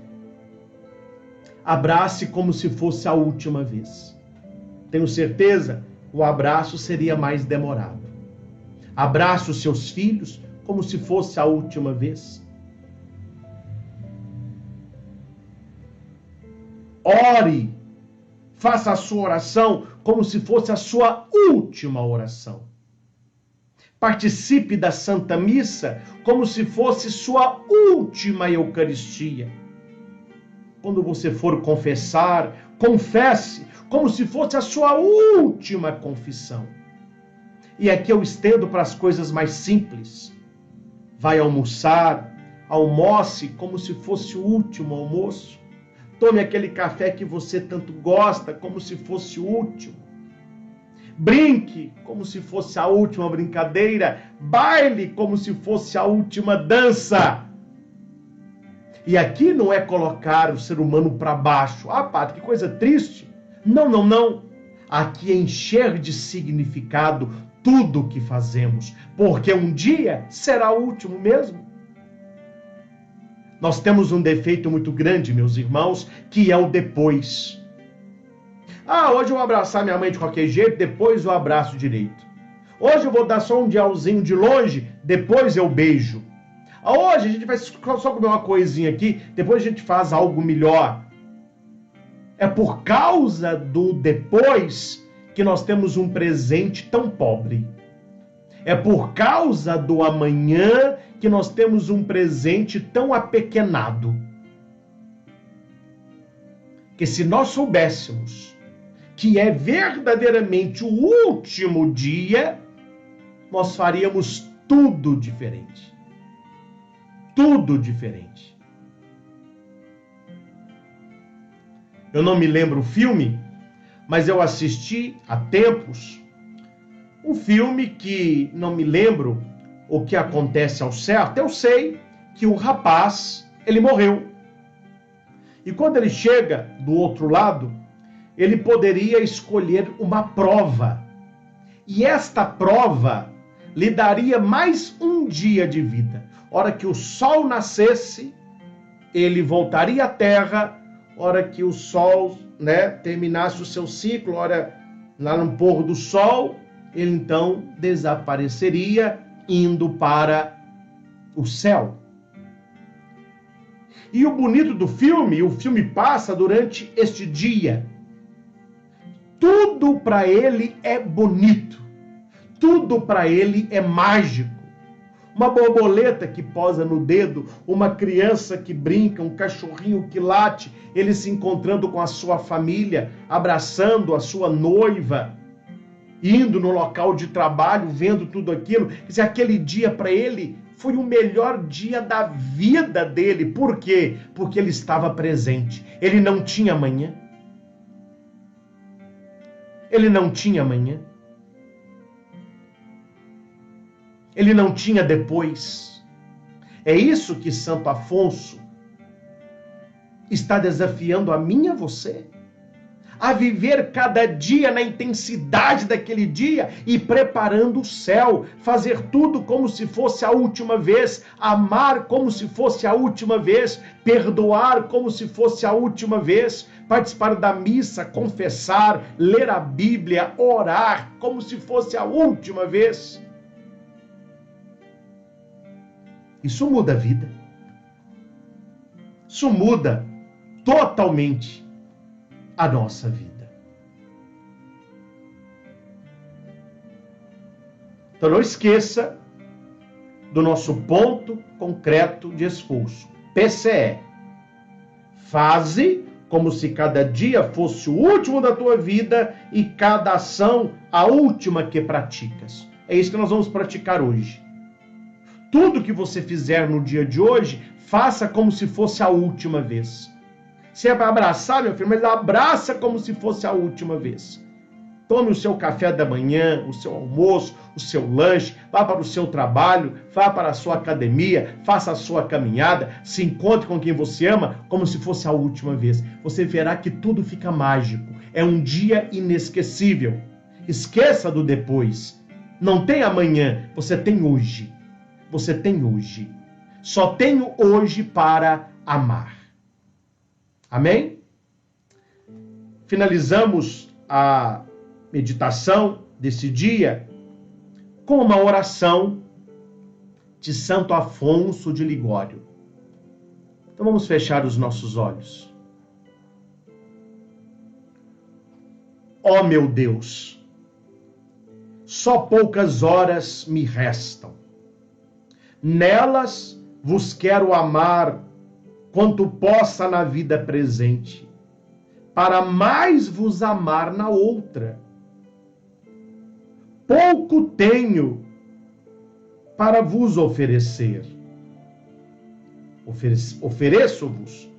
abrace como se fosse a última vez. Tenho certeza, o abraço seria mais demorado. Abrace os seus filhos como se fosse a última vez. Ore, faça a sua oração como se fosse a sua última oração. Participe da Santa Missa como se fosse sua última Eucaristia. Quando você for confessar, confesse como se fosse a sua última confissão. E aqui eu estendo para as coisas mais simples. Vai almoçar, almoce como se fosse o último almoço. Tome aquele café que você tanto gosta, como se fosse o último. Brinque como se fosse a última brincadeira. Baile como se fosse a última dança. E aqui não é colocar o ser humano para baixo. Ah, padre, que coisa triste. Não, não, não. Aqui é encher de significado tudo o que fazemos, porque um dia será o último mesmo. Nós temos um defeito muito grande, meus irmãos, que é o depois. Ah, hoje eu vou abraçar minha mãe de qualquer jeito, depois eu abraço direito. Hoje eu vou dar só um dialzinho de longe, depois eu beijo. Hoje a gente vai só comer uma coisinha aqui, depois a gente faz algo melhor. É por causa do depois que nós temos um presente tão pobre. É por causa do amanhã que nós temos um presente tão apequenado. Que se nós soubéssemos que é verdadeiramente o último dia, nós faríamos tudo diferente. Tudo diferente. Eu não me lembro o filme, mas eu assisti há tempos um filme que não me lembro o que acontece ao certo. Eu sei que o rapaz, ele morreu. E quando ele chega do outro lado, ele poderia escolher uma prova. E esta prova lhe daria mais um dia de vida. Hora que o sol nascesse, ele voltaria à terra. Hora que o sol, terminasse o seu ciclo, hora lá no pôr do sol, ele então desapareceria, indo para o céu. E o bonito do filme, o filme passa durante este dia. Tudo para ele é bonito. Tudo para ele é mágico. Uma borboleta que posa no dedo, uma criança que brinca, um cachorrinho que late, ele se encontrando com a sua família, abraçando a sua noiva, indo no local de trabalho, vendo tudo aquilo. Quer dizer, aquele dia para ele foi o melhor dia da vida dele. Por quê? Porque ele estava presente. Ele não tinha amanhã. Ele não tinha amanhã. Ele não tinha depois. É isso que Santo Afonso está desafiando a mim e a você. A viver cada dia na intensidade daquele dia e preparando o céu. Fazer tudo como se fosse a última vez. Amar como se fosse a última vez. Perdoar como se fosse a última vez. Participar da missa, confessar, ler a Bíblia, orar como se fosse a última vez. Isso muda a vida. Isso muda totalmente a nossa vida. Então não esqueça do nosso ponto concreto de esforço. PCE. Faze como se cada dia fosse o último da tua vida e cada ação a última que praticas. É isso que nós vamos praticar hoje. Tudo que você fizer no dia de hoje, faça como se fosse a última vez. Se é para abraçar, meu filho, mas abraça como se fosse a última vez. Tome o seu café da manhã, o seu almoço, o seu lanche, vá para o seu trabalho, vá para a sua academia, faça a sua caminhada, se encontre com quem você ama como se fosse a última vez. Você verá que tudo fica mágico. É um dia inesquecível. Esqueça do depois. Não tem amanhã, você tem hoje. Você tem hoje. Só tenho hoje para amar. Amém? Finalizamos a meditação desse dia com uma oração de Santo Afonso de Ligório. Então vamos fechar os nossos olhos. Ó meu Deus, só poucas horas me restam. Nelas vos quero amar quanto possa na vida presente, para mais vos amar na outra. pouco tenho para vos oferecer. Ofereço-vos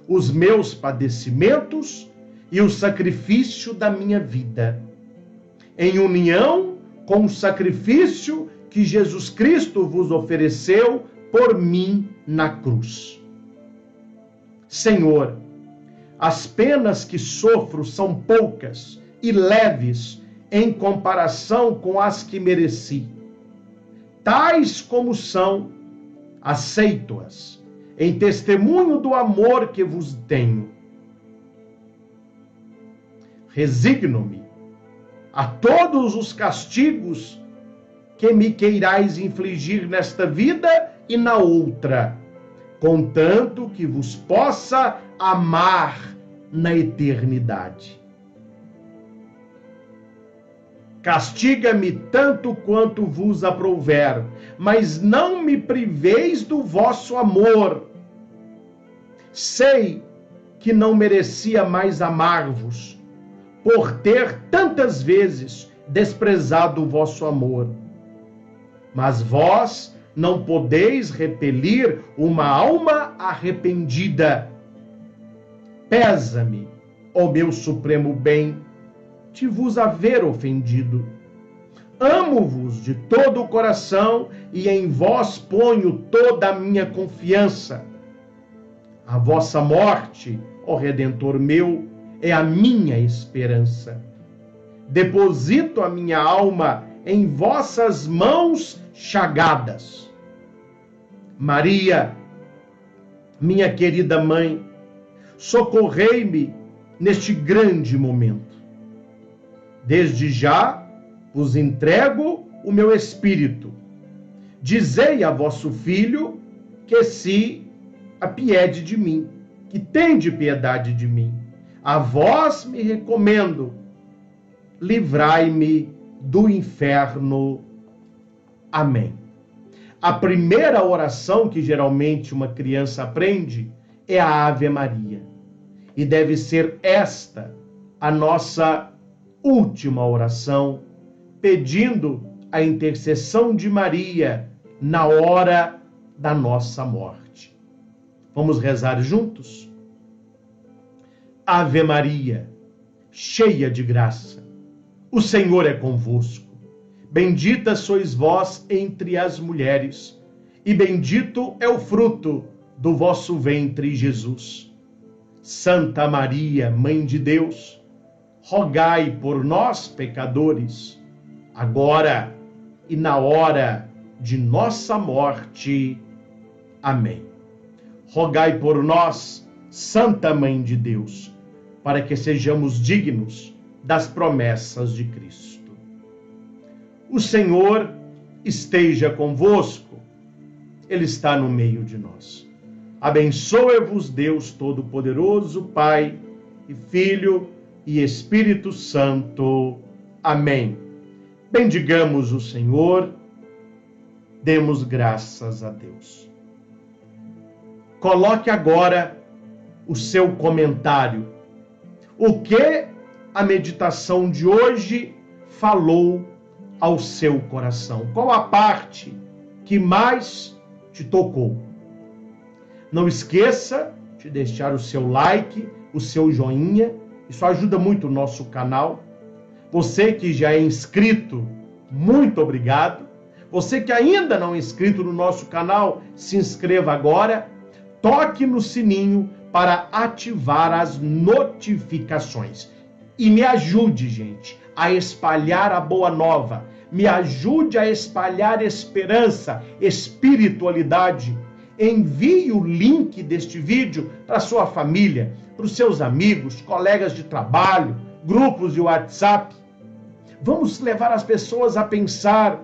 os meus padecimentos e o sacrifício da minha vida, em união com o sacrifício que Jesus Cristo vos ofereceu por mim na cruz. Senhor, as penas que sofro são poucas e leves em comparação com as que mereci. Tais como são, aceito-as, em testemunho do amor que vos tenho. Resigno-me a todos os castigos que me queirais infligir nesta vida e na outra, contanto que vos possa amar na eternidade. Castiga-me tanto quanto vos aprouver, mas não me priveis do vosso amor. Sei que não merecia mais amar-vos, por ter tantas vezes desprezado o vosso amor. Mas vós não podeis repelir uma alma arrependida. Pesa-me, ó meu supremo bem, de vos haver ofendido. Amo-vos de todo o coração e em vós ponho toda a minha confiança. A vossa morte, ó Redentor meu, é a minha esperança. Deposito a minha alma em vossas mãos chagadas. Maria, minha querida mãe, socorrei-me neste grande momento. Desde já vos entrego o meu espírito. Dizei a vosso filho que se apiede de mim, que tende piedade de mim. A vós me recomendo, livrai-me do inferno. Amém. A primeira oração que geralmente uma criança aprende é a Ave Maria. E deve ser esta a nossa última oração, pedindo a intercessão de Maria na hora da nossa morte. Vamos rezar juntos? Ave Maria, cheia de graça, o Senhor é convosco. Bendita sois vós entre as mulheres, e bendito é o fruto do vosso ventre, Jesus. Santa Maria, Mãe de Deus, rogai por nós, pecadores, agora e na hora de nossa morte. Amém. Rogai por nós, Santa Mãe de Deus, para que sejamos dignos das promessas de Cristo. O Senhor esteja convosco, Ele está no meio de nós. Abençoe-vos Deus Todo-Poderoso, Pai e Filho e Espírito Santo. Amém. Bendigamos o Senhor, demos graças a Deus. Coloque agora o seu comentário. O que a meditação de hoje falou ao seu coração? Qual a parte que mais te tocou? Não esqueça de deixar o seu like, o seu joinha. Isso ajuda muito o nosso canal. Você que já é inscrito, muito obrigado. Você que ainda não é inscrito no nosso canal, se inscreva agora. Toque no sininho para ativar as notificações. E me ajude, gente, a espalhar a boa nova. Me ajude a espalhar esperança, espiritualidade. Envie o link deste vídeo para sua família, para os seus amigos, colegas de trabalho, grupos de WhatsApp. Vamos levar as pessoas a pensar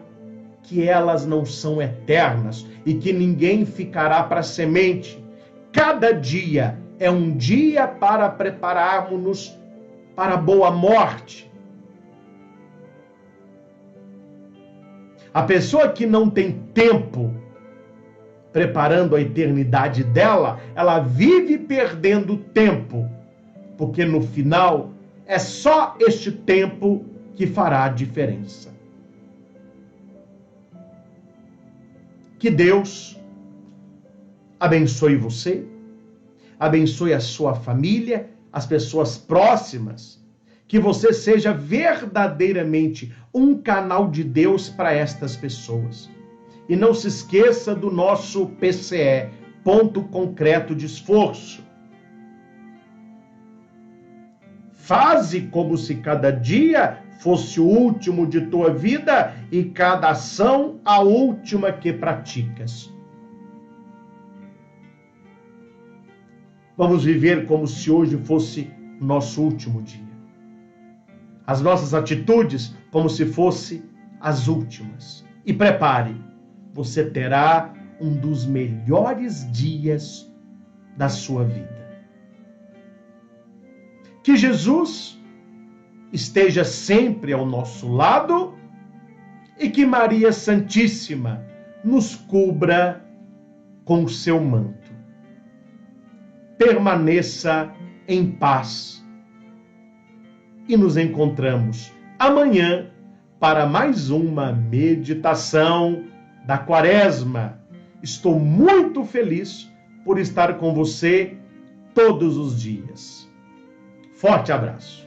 que elas não são eternas e que ninguém ficará para semente. Cada dia é um dia para prepararmos-nos para a boa morte. A pessoa que não tem tempo preparando a eternidade dela, ela vive perdendo tempo, porque no final é só este tempo que fará a diferença. Que Deus abençoe você, abençoe a sua família, as pessoas próximas, que você seja verdadeiramente um canal de Deus para estas pessoas. E não se esqueça do nosso PCE, ponto concreto de esforço. Faze como se cada dia fosse o último de tua vida e cada ação a última que praticas. Vamos viver como se hoje fosse nosso último dia. As nossas atitudes como se fossem as últimas. E prepare, você terá um dos melhores dias da sua vida. Que Jesus esteja sempre ao nosso lado e que Maria Santíssima nos cubra com o seu manto. Permaneça em paz. E nos encontramos amanhã para mais uma meditação da Quaresma. Estou muito feliz por estar com você todos os dias. Forte abraço.